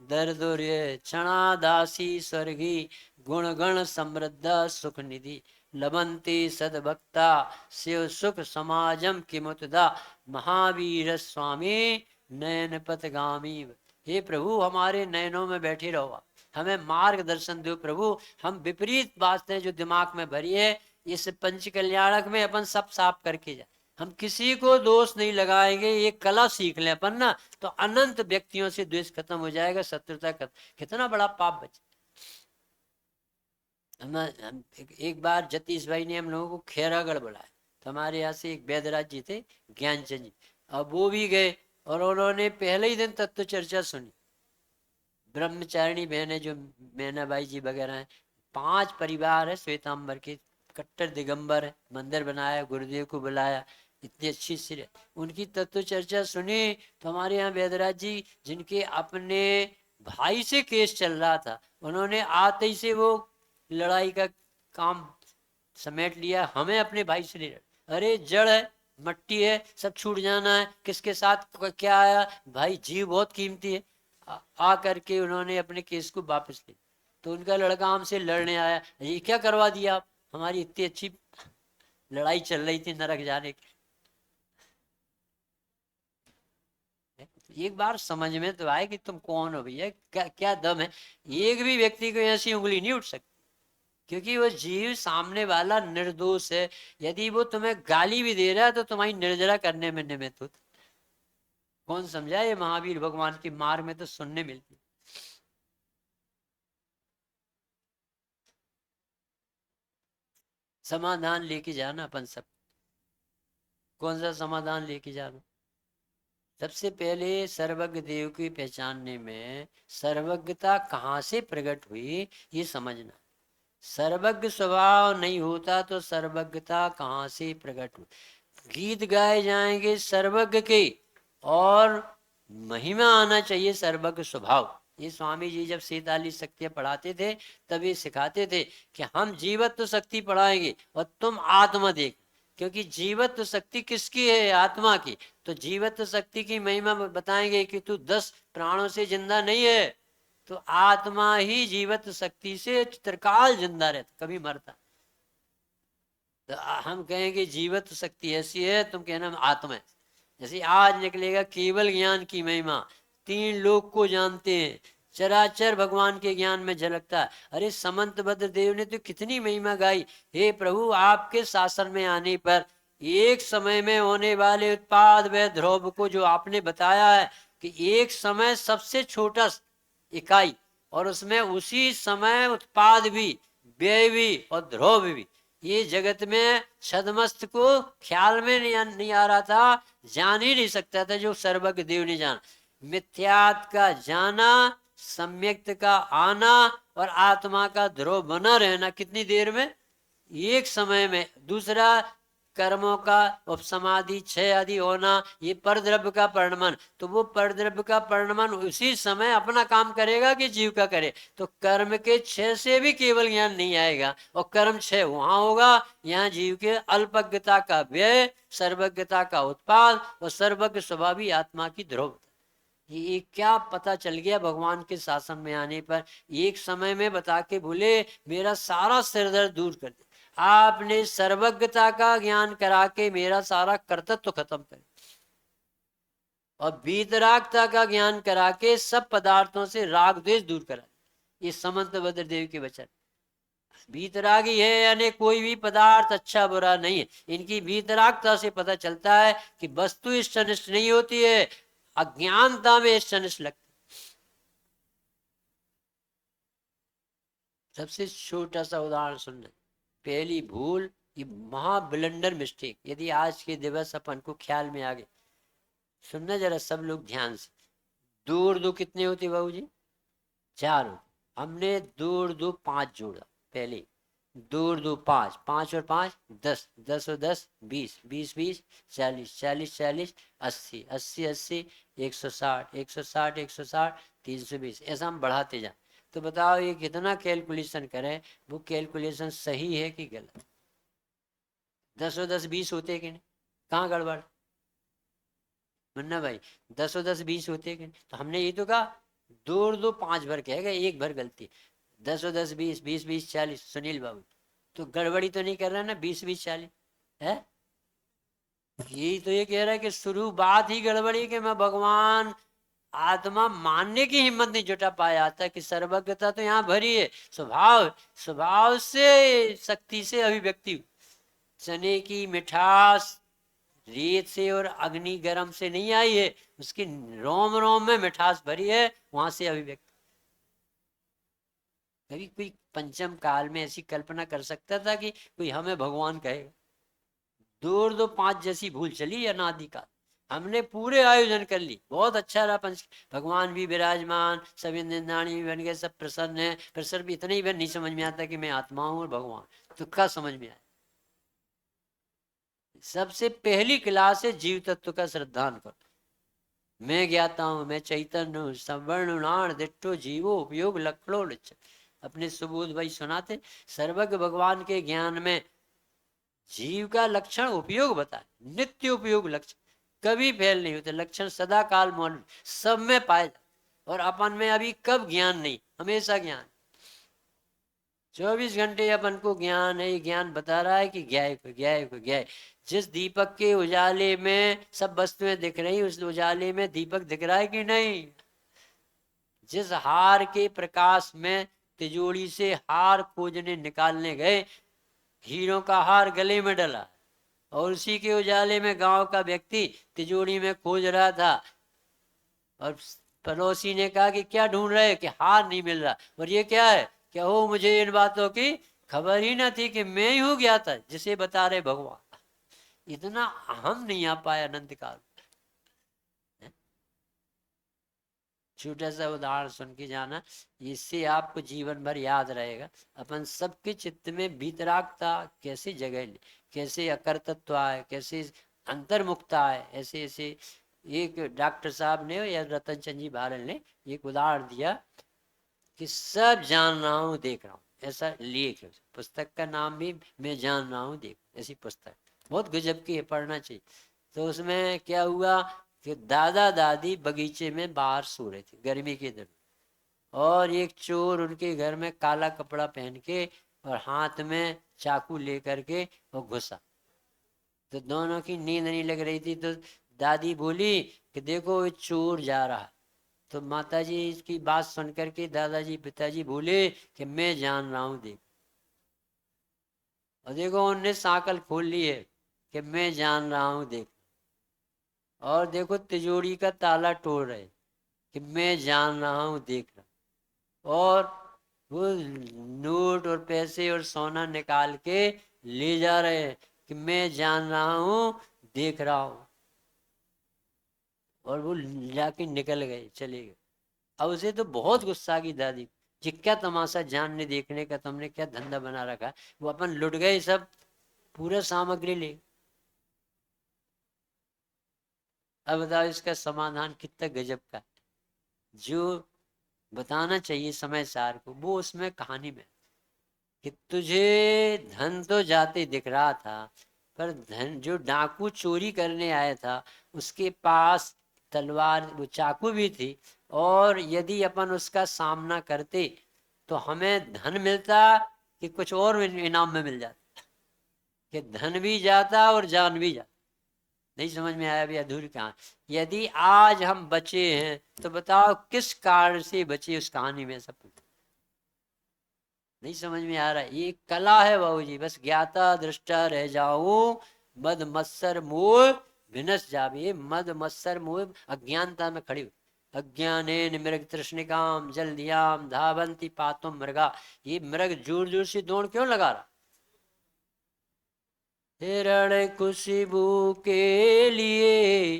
दर्दुर्य क्षणा दासी स्वर्गी गुण गण समृद्ध सुख निधि लबंती सदभक्ता शिव सुख समाजम किमुतदा महावीर स्वामी नयन पथगामी। हे प्रभु हमारे नयनों में बैठे रहो, हमें मार्गदर्शन दो प्रभु। हम विपरीत बातें जो दिमाग में भरी है इस पंच कल्याणक में अपन सब साफ करके जाए। हम किसी को दोष नहीं लगाएंगे, ये कला सीख लें अपन ना तो अनंत व्यक्तियों से द्वेष खत्म हो जाएगा, शत्रुता खत्म। कितना बड़ा पाप बचे। हम एक बार जतीश भाई ने हम लोगों को खेरागढ़ बुलाया, तो हमारे यहाँ से एक वैदराज जी थे, ज्ञानचंद जी, अब वो भी गए और उन्होंने पहले ही दिन तत्व चर्चा सुनी। ब्रह्मचारिणी बहनें जो मैनाबाई जी वगैरह हैं, 5 परिवार है श्वेतांबर के, कट्टर दिगंबर है, मंदिर बनाया, गुरुदेव को बुलाया, इतनी अच्छी सिर उनकी तत्व चर्चा सुनी। तो हमारे यहाँ वेदराज जी जिनके अपने भाई से केस चल रहा था, उन्होंने आते ही से वो लड़ाई का काम समेट लिया, हमें अपने भाई से नहीं लड़। अरे जड़ है, मट्टी है, सब छूट जाना है, किसके साथ क्या आया भाई, जीव बहुत कीमती है। आ करके उन्होंने अपने केस को वापस लिया। तो उनका लड़का हमसे लड़ने आया, ये क्या करवा दिया आप, हमारी इतनी अच्छी लड़ाई चल रही थी नरक जाने की। एक बार समझ में तो आए कि तुम कौन हो भैया, क्या क्या दम है। एक भी व्यक्ति को ऐसी उंगली नहीं उठ सकती, क्योंकि वो जीव सामने वाला निर्दोष है। यदि वो तुम्हें गाली भी दे रहा है तो तुम्हारी निर्जरा करने में निमित्त होता। कौन समझा, ये महावीर भगवान की मार में तो सुनने मिलती। समाधान लेके जाना अपन सब। कौन सा समाधान लेके जाना? सबसे पहले सर्वज्ञ देव की पहचानने में सर्वज्ञता कहाँ से प्रकट हुई ये समझना। सर्वज्ञ स्वभाव नहीं होता तो सर्वज्ञता कहाँ से प्रकट हुई। गीत गाए जाएंगे सर्वज्ञ के और महिमा आना चाहिए सर्वज्ञ स्वभाव। ये स्वामी जी जब 47 शक्तियां पढ़ाते थे तब ये सिखाते थे कि हम जीवत्व शक्ति पढ़ाएंगे और तुम आत्मा देख, क्योंकि जीवत्व शक्ति किसकी है, आत्मा की। तो जीवत्व शक्ति की महिमा बताएंगे कि तू 10 प्राणों से जिंदा नहीं है, तो आत्मा ही जीवत्व शक्ति से चित्रकाल जिंदा रहता, कभी मरता। तो हम कहेंगे जीवत्व शक्ति ऐसी है, तुम कहना आत्मा है। जैसे आज निकलेगा केवल ज्ञान की महिमा, 3 लोक को जानते हैं, चराचर भगवान के ज्ञान में झलकता है। अरे समंतभद्र देव ने तो कितनी महिमा गाई, हे प्रभु आपके शासन में आने पर एक समय में होने वाले उत्पाद व ध्रुव को जो आपने बताया है कि एक समय सबसे छोटा इकाई, और उसमें उसी समय उत्पाद भी, व्यय भी और ध्रुव भी, ये जगत में छदमस्त को ख्याल में नहीं आ रहा था, जान ही नहीं सकता था जो सर्वज्ञ देव ने जाना। मिथ्यात का जाना, सम्यक्त का आना और आत्मा का ध्रुव बना रहना कितनी देर में, एक समय में। दूसरा कर्मों का उपसमाधि क्षय आदि होना, ये परद्रव्य का परिणमन, तो वो परद्रव्य का परिणमन उसी समय अपना काम करेगा कि जीव का करे। तो कर्म के क्षय से भी केवल ज्ञान नहीं आएगा, और कर्म क्षय वहां होगा, यहाँ जीव के अल्पज्ञता का व्यय, सर्वज्ञता का उत्पाद और सर्वज्ञ स्वभावी आत्मा की ध्रुव। ये क्या पता चल गया भगवान के शासन में आने पर, एक समय में बता के बोले मेरा सारा सिरदर्द दूर कर दे। आपने सर्वज्ञता का ज्ञान करा के मेरा सारा कर्तव्य खत्म कर, और वीतरागता का ज्ञान करा के सब पदार्थों से राग द्वेष दूर करा। ये समंतभद्र देव के वचन। वीतरागी है यानी कोई भी पदार्थ अच्छा बुरा नहीं है, इनकी वीतरागता से पता चलता है कि वस्तु इष्टनिष्ठ नहीं होती है, अज्ञानता में इष्टनिष्ठ लगती। सबसे छोटा सा उदाहरण सुनना, पहली भूल, ये महा ब्लंडर मिस्टेक, यदि आज के दिवस अपन को ख्याल में आ गए, सुनना जरा सब लोग ध्यान से। 2 और 2 कितने होते बाबू जी? 4 होते। हमने 2 और 2 5 जोड़ा, पहले 2 और 2 5, 5 और 5 10, 10 और 10 20, 20 40, 40 80, 80 160, 160 160 320, ऐसा हम बढ़ाते जाए। तो बताओ ये कितना कैलकुलेशन करें, वो कैलकुलेशन सही है कि गलत? 10 और 10 20 होते कि नहीं? कहाँ गड़बड़ मुन्ना भाई? 10 और 10 20 होते कि नहीं? तो हमने ये तो कहा 2 और 2 5 भर कहेगा, एक भर गलती। 10 और 10 20, 20 40, सुनील बाबू तो गड़बड़ी तो नहीं कर रहा ना? 20 40 है, यही तो ये कह रहा है कि शुरू बात ही गड़बड़ी कि मैं भगवान आत्मा मानने की हिम्मत नहीं जुटा पाया था कि सर्वज्ञता तो यहाँ भरी है, स्वभाव स्वभाव से शक्ति से अभिव्यक्ति। चने की मिठास रेत से और अग्नि गर्म से नहीं आई है, उसकी रोम रोम में मिठास भरी है, वहां से अभिव्यक्ति। कभी कोई पंचम काल में ऐसी कल्पना कर सकता था कि कोई हमें भगवान कहेगा? 2 और 2 5 जैसी भूल चली अनादिकाल। हमने पूरे आयोजन कर ली, बहुत अच्छा रहा पंच, भगवान भी विराजमान, सब इंद्राणी भी बन गए, सब प्रसन्न है, पर सिर्फ इतना ही नहीं समझ में आता कि मैं आत्मा हूं और भगवान, तो क्या समझ में आया? सबसे पहली क्लास है जीव तत्व का श्रद्धान करो। मैं ज्ञाता हूं, मैं चैतन्य हूँ, सवर्ण दिट्ठो जीवो उपयोग लक्षणो लक्षण। अपने सुबोध भाई सुनाते, सर्वज्ञ भगवान के ज्ञान में जीव का लक्षण उपयोग बताए, नित्य उपयोग लक्षण, कभी फेल नहीं होते लक्षण, सदा काल मौन, सब में पाए जाते। और अपन में अभी कब ज्ञान नहीं, हमेशा ज्ञान, 24 घंटे अपन को ज्ञान है। ज्ञान बता रहा है कि ज्ञाय को ज्ञाय को ज्ञाय। जिस दीपक के उजाले में सब वस्तुएं दिख रही, उस उजाले में दीपक दिख रहा है कि नहीं? जिस हार के प्रकाश में तिजोरी से हार खोजने निकालने गए, हीरों का हार गले में डला, और उसी के उजाले में गांव का व्यक्ति तिजोरी में खोज रहा था, और पड़ोसी ने कहा कि क्या ढूंढ रहे? कि हार नहीं मिल रहा। और ये क्या है? क्या हो, मुझे इन बातों की खबर ही ना थी कि मैं ही हूं गया था जिसे बता रहे भगवान। इतना अहम नहीं आ पाया अनंत काल। छोटा सा उदाहरण सुन के जाना, इससे आपको जीवन भर याद रहेगा। अपन सबके चित्त में वीतरागता कैसे जगह ले, कैसे अकर्तत्व आए, कैसे अंतर्मुखता आए, ऐसे ऐसे। एक डॉक्टर साहब ने या रतन चंद जी भारल ने एक उदाहरण दिया कि सब जान रहा हूँ देख रहा हूँ, ऐसा लेख है, पुस्तक का नाम भी मैं जान रहा हूँ देख, ऐसी पुस्तक बहुत गजब की है, पढ़ना चाहिए। तो उसमें क्या हुआ कि दादा दादी बगीचे में बाहर सो रहे थे गर्मी के दिन, और एक चोर उनके घर में काला कपड़ा पहन के और हाथ में चाकू लेकर के वो घुसा। तो दोनों की नींद नहीं लग रही थी, तो दादी बोली कि देखो ये चोर जा रहा। तो माता जी इसकी बात सुन करके दादाजी पिताजी बोले कि मैं जान रहा हूँ देख। और देखो उनने साकल खोल ली है कि मैं जान रहा हूँ देख। और देखो तिजोरी का ताला तोड़ रहे कि मैं जान रहा हूँ देख रहा। और वो नोट और पैसे और सोना निकाल के ले जा रहे हैं कि मैं जान रहा हूँ देख रहा हूँ। और वो जाके निकल गए, चले गए। अब उसे तो बहुत गुस्सा की दादी कि क्या तमाशा जानने देखने का तुमने क्या धंधा बना रखा है। वो अपन लुट गए सब, पूरा सामग्री ले। अब बताओ इसका समाधान कितना गजब का है। जो बताना चाहिए समय सार को वो उसमें कहानी में कि तुझे धन तो जाते दिख रहा था, पर धन जो डाकू चोरी करने आया था उसके पास तलवार वो चाकू भी थी। और यदि अपन उसका सामना करते तो हमें धन मिलता कि कुछ और इनाम में मिल जाता, कि धन भी जाता और जान भी जाता। नहीं समझ में आया भी अधूरी कहानी। यदि आज हम बचे हैं तो बताओ किस कारण से बचे उस कहानी में, सब नहीं समझ में आ रहा है। ये कला है बाबूजी, बस ज्ञाता दृष्टा रह जाऊं, मद मत्सर मोह विनस जावे। ये मद मत्सर मोह अज्ञानता में खड़ी हुई। अज्ञानेन मृग तृष्णिकाम जलधियाम धावंती पातुम मृगा। ये मृग जोर जोर से दौड़ क्यों लगा रहा? हिरण खुशबू के लिए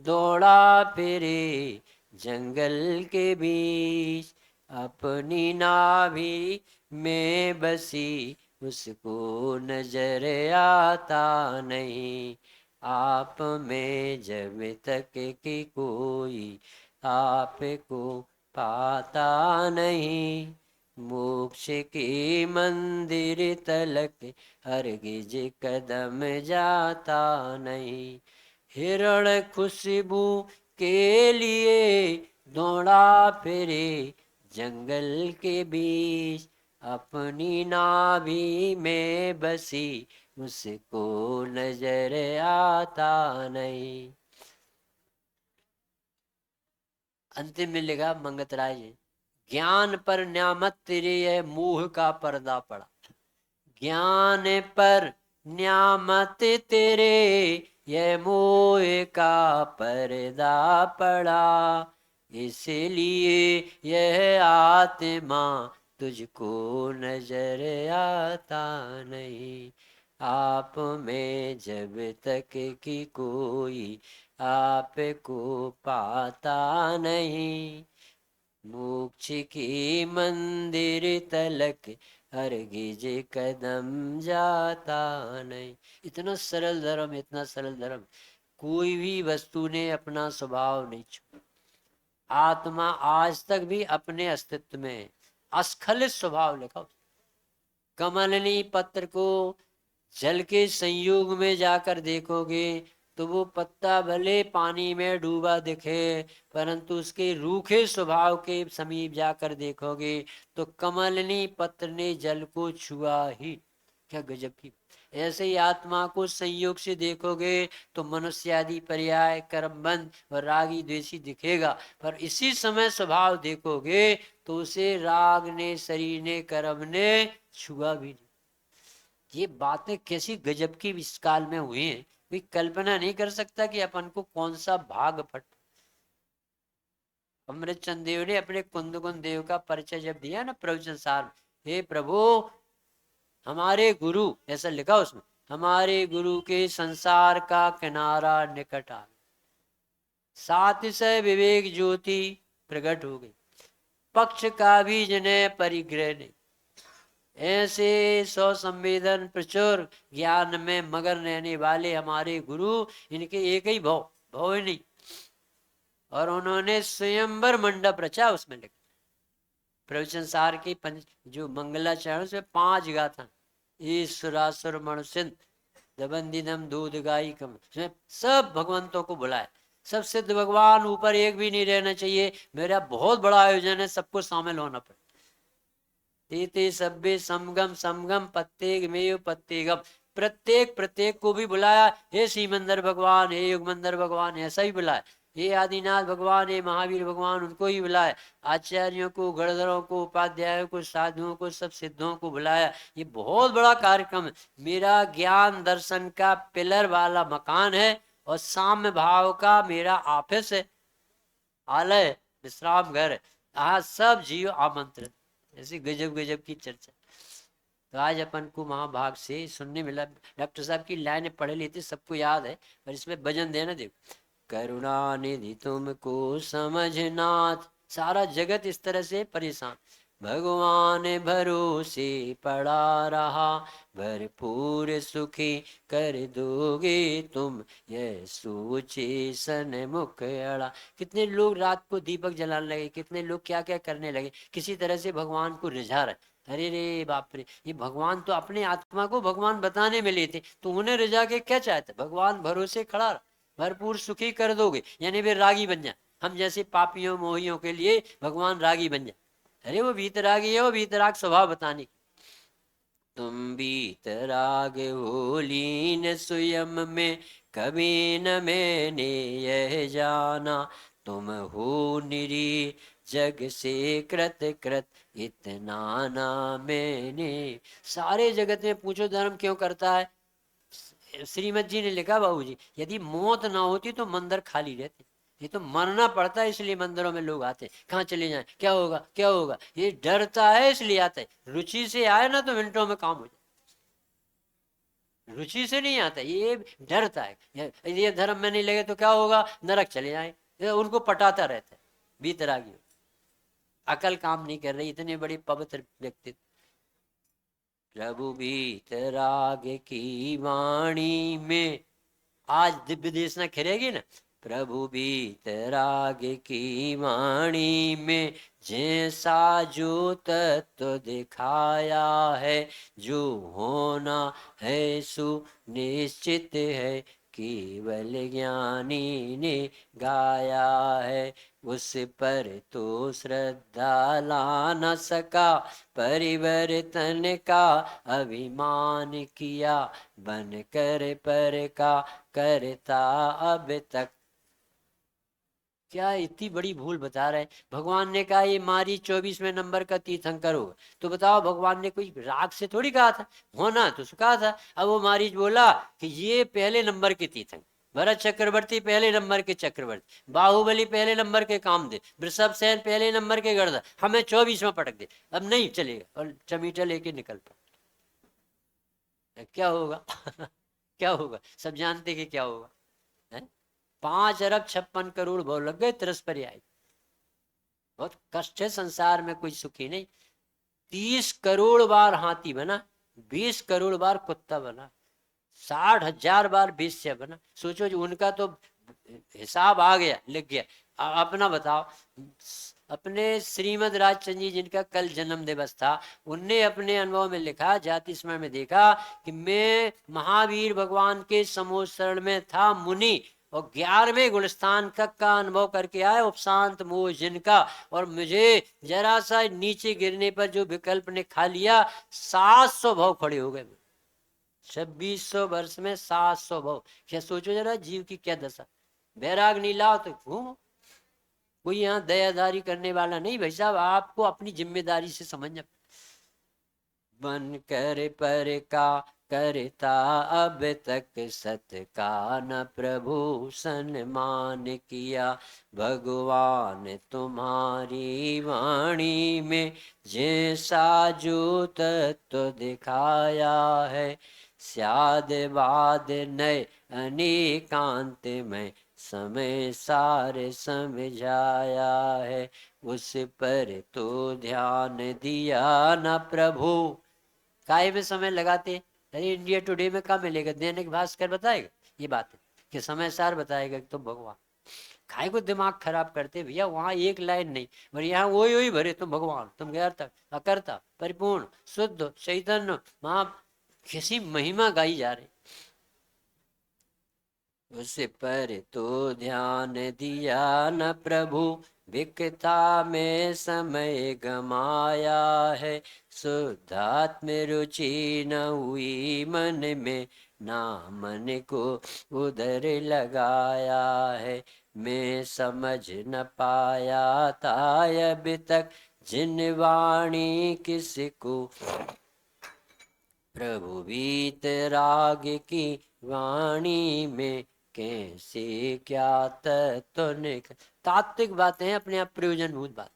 दौड़ा फिरे जंगल के बीच, अपनी नाभि में बसी उसको नजर आता नहीं। आप में जब तक कि कोई आपको पाता नहीं, मोक्ष की मंदिर तलक हरगिज कदम जाता नहीं। हिरण खुशबू के लिए दौड़ा फिरे जंगल के बीच, अपनी नाभि में बसी उसको नजर आता नहीं। अंतिम में लिखा मंगत राय जी, ज्ञान पर न्यामत तेरे यह मोह का पर्दा पड़ा। ज्ञान पर न्यामत तेरे यह मोह का पर्दा पड़ा, इसलिए यह आत्मा तुझको नजर आता नहीं। आप में जब तक कि कोई आपको पाता नहीं, मोक्ष की मंदिर तलक हरगिज कदम जाता नहीं। इतना सरल धर्म, इतना सरल धर्म। कोई भी वस्तु ने अपना स्वभाव नहीं छोड़ा। आत्मा आज तक भी अपने अस्तित्व में अस्खलित स्वभाव लिखा। कमलनी पत्र को जल के संयोग में जाकर देखोगे तो वो पत्ता भले पानी में डूबा दिखे, परंतु उसके रूखे स्वभाव के समीप जाकर देखोगे तो कमलनी पत्र ने जल को छुआ ही। क्या गजब की। ऐसे ही आत्मा को संयोग से देखोगे तो मनुष्य आदि पर्याय कर्मबंध और रागी द्वेषी दिखेगा, पर इसी समय स्वभाव देखोगे तो उसे राग ने शरीर ने कर्म ने छुआ भी नहीं। ये बातें कैसी गजब की इस काल में हुई हैं, कोई कल्पना नहीं कर सकता कि अपन को कौन सा भाग फट। अमृतचंद देव ने अपने कुंदकुंद देव का परिचय जब दिया ना प्रवचन सार, हे प्रभु हमारे गुरु, ऐसा लिखा उसमें, हमारे गुरु के संसार का किनारा निकट आ, सात से विवेक ज्योति प्रकट हो गई, पक्ष का भी जिन्हें परिग्रह नहीं। ऐसे सौ संवेदन प्रचुर ज्ञान में मगन रहने वाले हमारे गुरु, इनके एक ही भाव, भाव ही नहीं। और उन्होंने स्वयंवर मंडप रचा, उसमें लिखा प्रवचन सार की जो मंगलाचरण से 5 गाथा, ईश्वरासुर मणसिंध दबंदिनम दूध गाई कम, सब भगवंतों को बुलाए। सब सिद्ध भगवान, ऊपर एक भी नहीं रहना चाहिए। मेरा बहुत बड़ा आयोजन है, सबको शामिल होना पड़े। ते सभ्य समगम समगम पत्ते में पत्तेगम, प्रत्येक प्रत्येक को भी बुलाया, हे श्रीमंदर भगवान, हे युगमंदर भगवान, ऐसा ही बुलाया। हे आदिनाथ भगवान, हे महावीर भगवान, उनको ही बुलाया। आचार्यों को, गणधरों को, उपाध्यायों को, साधुओं को, सब सिद्धों को बुलाया। ये बहुत बड़ा कार्यक्रम है। मेरा ज्ञान दर्शन का पिलर वाला मकान है और साम्य भाव का मेरा ऑफिस है, आलय, विश्राम घर। आज सब जीव आमंत्रित। ऐसी गजब गजब की चर्चा। तो आज अपन को महाभाग से सुनने मिला। डॉक्टर साहब की लाइन पढ़ ली थी, सबको याद है, पर इसमें भजन देना। देखो, करुणा निधि तुमको समझनाथ, सारा जगत इस तरह से परेशान, भगवान भरोसे पड़ा रहा, भरपूर सुखी कर दोगे तुम, यह सोचे सन्मुख अड़ा। कितने लोग रात को दीपक जलाने लगे, कितने लोग क्या क्या करने लगे, किसी तरह से भगवान को रिझा रहे। अरे रे बाप रे, ये भगवान तो अपने आत्मा को भगवान बताने में लेते, तो उन्हें रिझा के क्या चाहते? भगवान भरोसे खड़ा रहा, भरपूर सुखी कर दोगे, यानी वे रागी बन जाए। हम जैसे पापियों मोहियों के लिए भगवान रागी बन जाए। अरे वो वीतरागी है, वो वीतराग स्वभाव बताने। तुम वीतराग हो लीन स्वयं में, कभी न मैंने यह जाना, तुम हो निरी जग से कृत कृत, इतना ना मैंने। सारे जगत में पूछो धर्म क्यों करता है? श्रीमद जी ने लिखा, बाबूजी, यदि मौत ना होती तो मंदिर खाली रहते। ये तो मरना पड़ता है, इसलिए मंदिरों में लोग आते। कहाँ चले जाएं, क्या होगा क्या होगा, ये डरता है इसलिए आता है। रुचि से आए ना तो मिनटों में काम हो जाए। रुचि से नहीं आता, ये डरता है, ये धर्म में नहीं लगे तो क्या होगा, नरक चले जाए। उनको पटाता रहता है बीतरागी। अकल काम नहीं कर रही, इतने बड़े पवित्र व्यक्ति। प्रभु बीतराग की वाणी में आज दिव्य देशना खिलेगी ना। प्रभु बीतराग की वाणी में जैसा जो तत्व दिखाया है, जो होना है सुनिश्चित है, केवल ज्ञानी ने गाया है। उस पर तो श्रद्धा ला न सका, परिवर्तन का अभिमान किया, बन कर पर का करता अब तक। क्या इतनी बड़ी भूल बता रहे हैं। भगवान ने कहा ये मारी 24वें नंबर का तीर्थंकर होगा, तो बताओ भगवान ने कोई राग से थोड़ी कहा था, होना तो कहा था। अब वो मारीच बोला कि ये पहले नंबर के तीर्थंकर, भरत चक्रवर्ती पहले नंबर के चक्रवर्ती, बाहुबली पहले नंबर के कामदेव, वृषभ सेन पहले नंबर के गणधर, हमें 24वां पटक दे, अब नहीं चलेगा। और चमीटा लेके निकल पड़ा। क्या होगा? क्या होगा? सब जानते कि क्या होगा। 5 अरब 56 करोड़ भाव लग गए, तरस पर आई। बहुत कष्ट है संसार में, कोई सुखी नहीं। 30 करोड़ बार हाथी बना, 20 करोड़ बार कुत्ता बना, 60,000 बार वेश्या बना। सोचो जो उनका तो हिसाब आ गया, लिख गया। अपना बताओ। अपने श्रीमद राजचंद्र जी जिनका कल जन्म दिवस था, उनने अपने अनुभव में लिखा, जाति स्मरण में देखा कि मैं महावीर भगवान के समोत्सरण में था मुनि, और 11वें गुणस्थान का अनुभव करके आए, उपशांत मोह जिनका, और मुझे जरा सा नीचे गिरने पर जो विकल्प ने खा लिया, 700 भाव खड़े हो गए। 2600 वर्ष में 700 भाव। क्या सोचो जरा जीव की क्या दशा। बैराग नहीं लाओ तो घूमो। कोई यहाँ दयादारी करने वाला नहीं भाई साहब, आपको अपनी जिम्मेदारी से समझना। बन कर पर का करता अब तक, सत का न प्रभु सन्मान किया, भगवान तुम्हारी वाणी में जैसा जो तत्व दिखाया है, स्याद बाद नय अनेकांत में समय सार समझाया है, उस पर तो ध्यान दिया न प्रभु। काय में समय लगाते? अरे इंडिया टुडे में क्या मिलेगा, दैनिक भास्कर बताएगा ये बात है कि समय सार बताएगा तो भगवान। काय को दिमाग खराब करते भैया, वहां एक लाइन नहीं, पर यहाँ वही वही भरे, तुम भगवान, तुम गैर तक अकर्ता परिपूर्ण शुद्ध चैतन्य महा, किसी महिमा गाई जा रही। उस पर तो ध्यान दिया न प्रभु, विकता में समय गमाया है, शुद्धात्म रुचि न हुई मन में, ना मन को उधर लगाया है। मैं समझ न पाया था अभी तक, जिन वाणी किसको प्रभु बीत राग की वाणी में, कैसे क्या तत्व निक। तात्विक बातें हैं, अपने आप प्रयोजनभूत बात।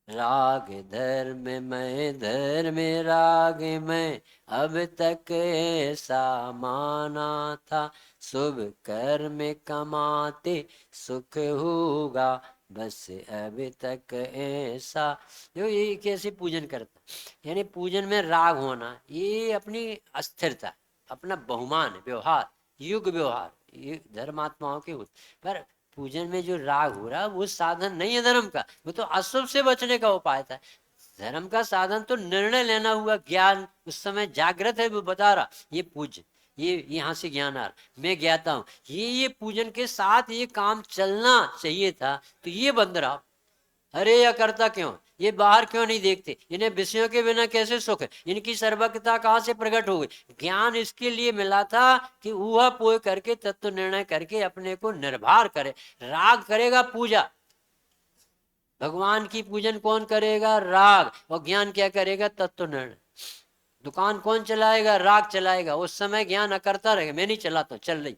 राग धर्म में धर्म राग में, अब तक ऐसा माना था, शुभ कर्म कमाते सुख होगा, बस अभी तक ऐसा। जो ये कैसे पूजन करता, यानी पूजन में राग होना, ये अपनी अस्थिरता, अपना बहुमान व्यवहार, युग व्यवहार, ये धर्मात्माओं के पर पूजन में जो राग हो रहा वो साधन नहीं है धर्म का, वो तो अशुभ से बचने का उपाय था। धर्म का साधन तो निर्णय लेना हुआ, ज्ञान उस समय जागृत है, वो बता रहा ये पूज, ये यहाँ से ज्ञान आ रहा, मैं ज्ञाता हूँ, ये पूजन के साथ ये काम चलना चाहिए था, तो ये बंद रहा। अरे यह करता क्यों, ये बाहर क्यों नहीं देखते, इन्हें विषयों के बिना कैसे सुख है, इनकी सर्वज्ञता कहाँ से प्रकट हो गई। ज्ञान इसके लिए मिला था कि ऊहा पोह करके तत्व निर्णय करके अपने को निर्भर करे। राग करेगा पूजा, भगवान की पूजन कौन करेगा, राग, और ज्ञान क्या करेगा, तत्व निर्णय। दुकान कौन चलाएगा, राग चलाएगा, उस समय ज्ञान अकरता रहेगा, मैं नहीं चलाता, चल रही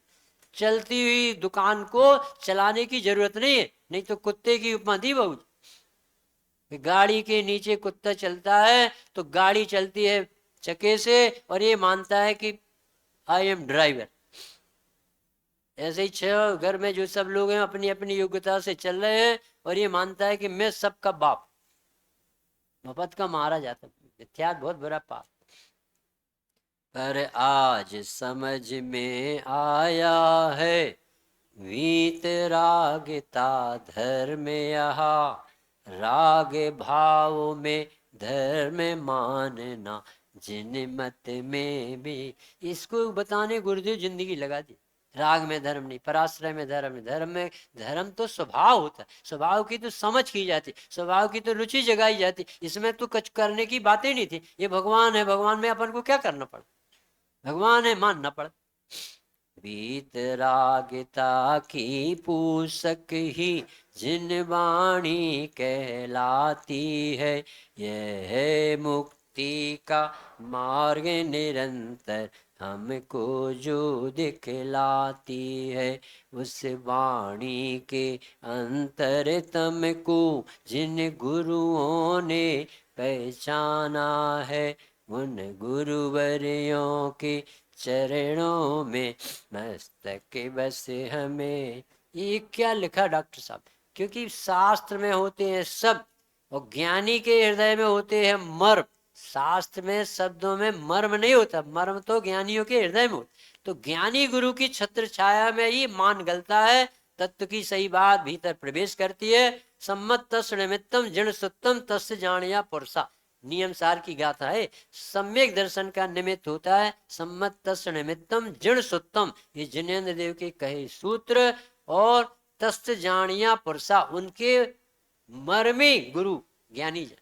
चलती हुई दुकान को चलाने की जरूरत नहीं है, नहीं तो कुत्ते की उपमा दी बहू, गाड़ी के नीचे कुत्ता चलता है तो गाड़ी चलती है चके से, और ये मानता है कि आई एम ड्राइवर। ऐसे ही छह घर में जो सब लोग हैं अपनी अपनी योग्यता से चल रहे हैं, और ये मानता है कि मैं सबका बाप, मोहब्बत का मारा जाता मिथ्या, बहुत बुरा पाप। पर आज समझ में आया है, वीत रागता धर्म यहाँ, राग भाव में धर्म मानना, जिन मत में भी। इसको बताने गुरुदेव जिंदगी लगा दी। राग में धर्म नहीं, पराश्रय में धर्म नहीं, धर्म में, धर्म तो स्वभाव होता है, स्वभाव की तो समझ की जाती, स्वभाव की तो रुचि जगाई जाती, इसमें तो कुछ करने की बातें नहीं थी। ये भगवान है, भगवान में अपन को क्या करना पड़ा, भगवान है मानना पड़ा। बीत रागता की पूसक ही जिन वाणी कहलाती है, यह मुक्ति का मार्ग निरंतर हमको जो दिखलाती है। उस वाणी के अंतरतम को जिन गुरुओं ने पहचाना है, उन गुरुवरियों के चरणों में मस्तक बस हमें। ये क्या लिखा डॉक्टर साहब, क्योंकि शास्त्र में होते हैं सब, और ज्ञानी के हृदय में होते हैं मर्म। शास्त्र में शब्दों में मर्म नहीं होता, मर्म तो ज्ञानियों के हृदय में होता। तो ज्ञानी गुरु की छत्र छाया में ही मान गलता है, तत्व की सही बात भीतर प्रवेश करती है। सम्मत तस् निमित्तम जड़ सुत्तम तस् जानिया पुरुषा, नियम सार की गाथा है। सम्यक दर्शन का निमित्त होता है सम्मत तस् निमित्तम जड़ सुत्तम, ये जिनेन्द्र देव के कहे सूत्र। और तस्त जानिया पुरुषा, उनके मर्मी गुरु ज्ञानी जन।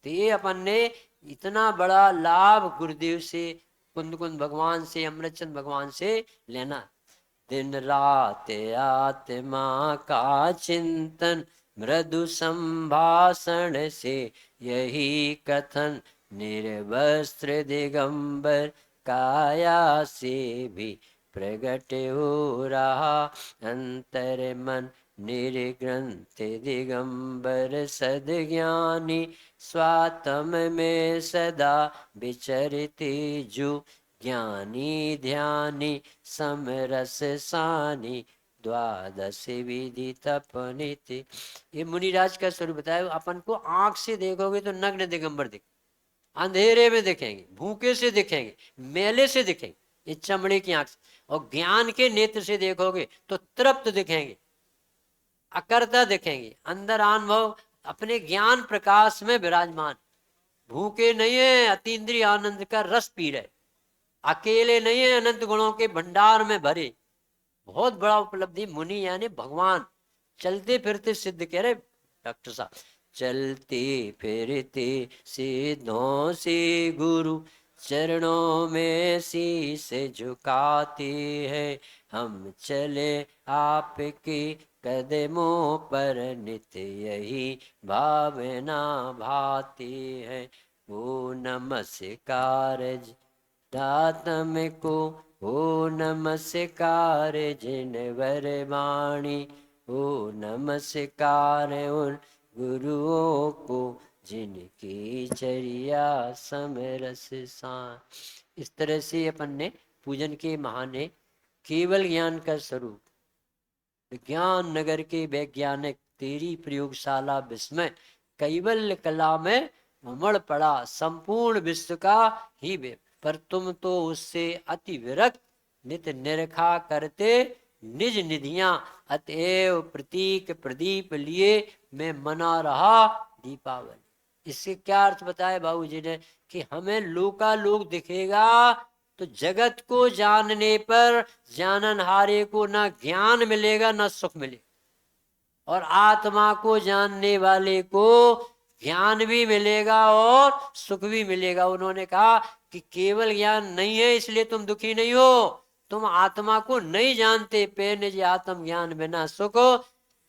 तो ये अपन ने इतना बड़ा लाभ गुरुदेव से, कुंद कुंद भगवान से, अमृतचंद भगवान से लेना। दिन रात आत्मा का चिंतन, मृदु संभाषण से यही कथन, निर्वस्त्र दिगंबर काया से भी प्रगट हो रहा, अंतर मन निर्ग्रंथ दिगंबर सदज्ञानी, स्वात्म में सदा विचरते जो, ज्ञानी ध्यानी समरस सानी, द्वादश विधि तपनिति। ये मुनिराज का स्वरूप बताया। अपन को आंख से देखोगे तो नग्न दिगंबर दिख, अंधेरे में दिखेंगे, भूखे से दिखेंगे, मेले से दिखेंगे, ये चमड़े की आंख से। और ज्ञान के नेत्र से देखोगे तो तृप्त दिखेंगे, अकर्ता दिखेंगे, अंदर अनुभव अपने ज्ञान प्रकाश में विराजमान, भूखे नहीं है, अतीन्द्रिय आनंद का रस पी रहे, अकेले नहीं है, अनंत गुणों के भंडार में भरे। बहुत बड़ा उपलब्धि मुनि यानी भगवान, चलते फिरते सिद्ध कह रहे डॉक्टर साहब, चलते फिरते सिद्धों से गुरु चरणों में शीस झुकाते हैं। हम चले आपके कदमों पर नित्य यही भावना भाती है। ओ नमस्कार दातम को, ओ नमस्कार जिनवर वाणी, ओ नमस्कार उन गुरुओं को जिनकी चर्या समरस सान। इस तरह से अपन ने पूजन के महाने केवल ज्ञान का स्वरूप, विज्ञान नगर के वैज्ञानिक तेरी प्रयोगशाला विस्मय, कैवल्य कला में उमड़ पड़ा संपूर्ण विश्व का ही वे, पर तुम तो उससे अति विरक्त नित निरखा करते निज निधियां, अतएव प्रतीक प्रदीप लिए मैं मना रहा दीपावली। इससे क्या अर्थ बताया बाबूजी ने कि हमें लोकालोक दिखेगा तो जगत को जानने पर जाननहारे को ना ज्ञान मिलेगा ना सुख मिलेगा, और आत्मा को जानने वाले को ज्ञान भी मिलेगा और सुख भी मिलेगा। उन्होंने कहा कि केवल ज्ञान नहीं है इसलिए तुम दुखी नहीं हो, तुम आत्मा को नहीं जानते। पे निज आत्म ज्ञान बिना सुख,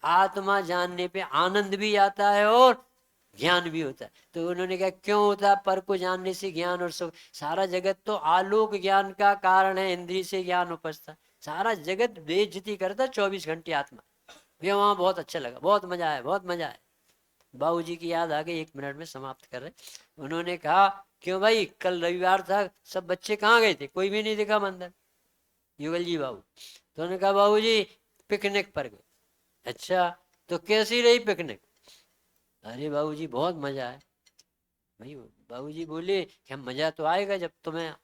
आत्मा जानने पे आनंद भी आता है और ज्ञान भी होता है। तो उन्होंने कहा क्यों होता है? पर को जानने से ज्ञान और सुख। सारा जगत तो आलोक ज्ञान का कारण है, इंद्रिय से ज्ञान उपजता। सारा जगत बेइज्जती करता 24 घंटे आत्मा। भैया वहां बहुत अच्छा लगा, बहुत मजा आया, बहुत मजा आया। बाबूजी की याद आ गई, 1 मिनट में समाप्त कर रहे। उन्होंने कहा क्यों भाई, कल रविवार था, सब बच्चे कहाँ गए थे? कोई भी नहीं दिखा मंदिर। युगल जी बाबू, तो उन्होंने कहा बाबूजी पिकनिक पर गए। अच्छा, तो कैसी रही पिकनिक? अरे बाबूजी बहुत मजा आया। भाई बाबूजी बोले कि हम मजा तो आएगा जब तुम्हें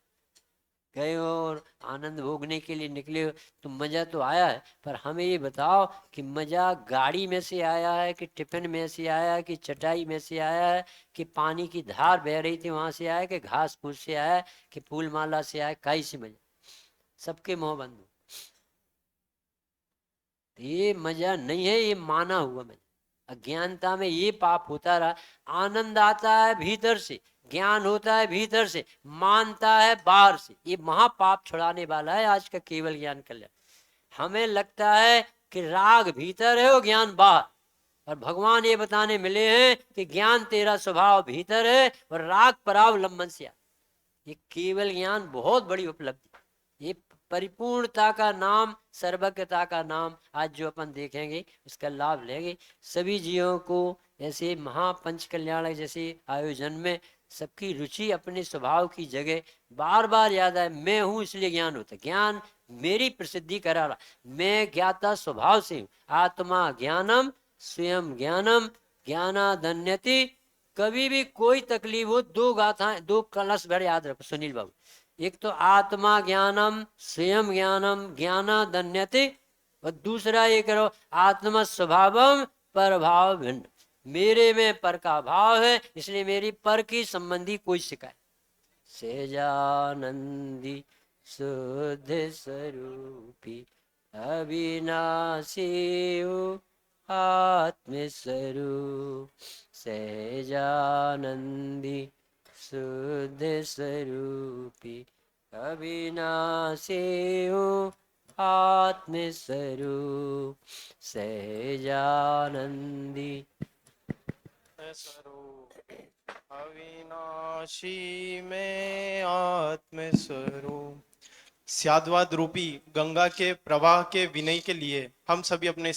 गए हो और आनंद भोगने के लिए निकले हो, तो मजा तो आया है, पर हमें ये बताओ कि मजा गाड़ी में से आया है कि टिफिन में से आया है कि चटाई में से आया है कि पानी की धार बह रही थी वहां से आया कि घास फूस से आया कि फूल माला से आया? काई से मजा? सबके मुंह बंद हो। तो ये मजा नहीं है, ये माना हुआ मजा। अज्ञानता में ये पाप होता रहा। आनंद आता है भीतर से, ज्ञान होता है भीतर से, मानता है बाहर से। ये महापाप छुड़ाने वाला है आज का केवल ज्ञान कल्याण। हमें लगता है कि राग भीतर है और ज्ञान बाहर, और भगवान ये बताने मिले हैं कि ज्ञान तेरा स्वभाव भीतर है और राग परावलंबन से। ये केवल ज्ञान बहुत बड़ी उपलब्धि, ये परिपूर्णता का नाम, सर्वज्ञता का नाम। आज जो अपन देखेंगे उसका लाभ लेंगे। सभी जीवों को ऐसे महापंच कल्याण जैसे आयोजन में सबकी रुचि अपने स्वभाव की जगह बार बार याद आए, मैं हूं इसलिए ज्ञान होता। ज्ञान मेरी प्रसिद्धि करा रहा, मैं ज्ञाता स्वभाव से हूं। आत्मा ज्ञानम स्वयं ज्ञानम ज्ञानादन्यति। कभी भी कोई तकलीफ हो, 2 गाथाएं, 2 कलश भर याद रखो सुनील बाबू। एक तो आत्मा ज्ञानम स्वयं ज्ञानम ज्ञानादन्यते, और दूसरा ये करो आत्मा स्वभावम पर भाव भिन्न। मेरे में पर का भाव है इसलिए मेरी पर की संबंधी कोई शिकायत। सहजानंदी शुद्ध स्वरूपी अविनाशी आत्मस्वरूप, सहजानंदी शुद्ध स्वरूपी अविनाशी आत्मस्वरूप, सहजानंदी स्वरूप अविनाशी में आत्म स्वरूप। स्याद्वाद रूपी गंगा के प्रवाह के विनय के लिए हम सभी अपने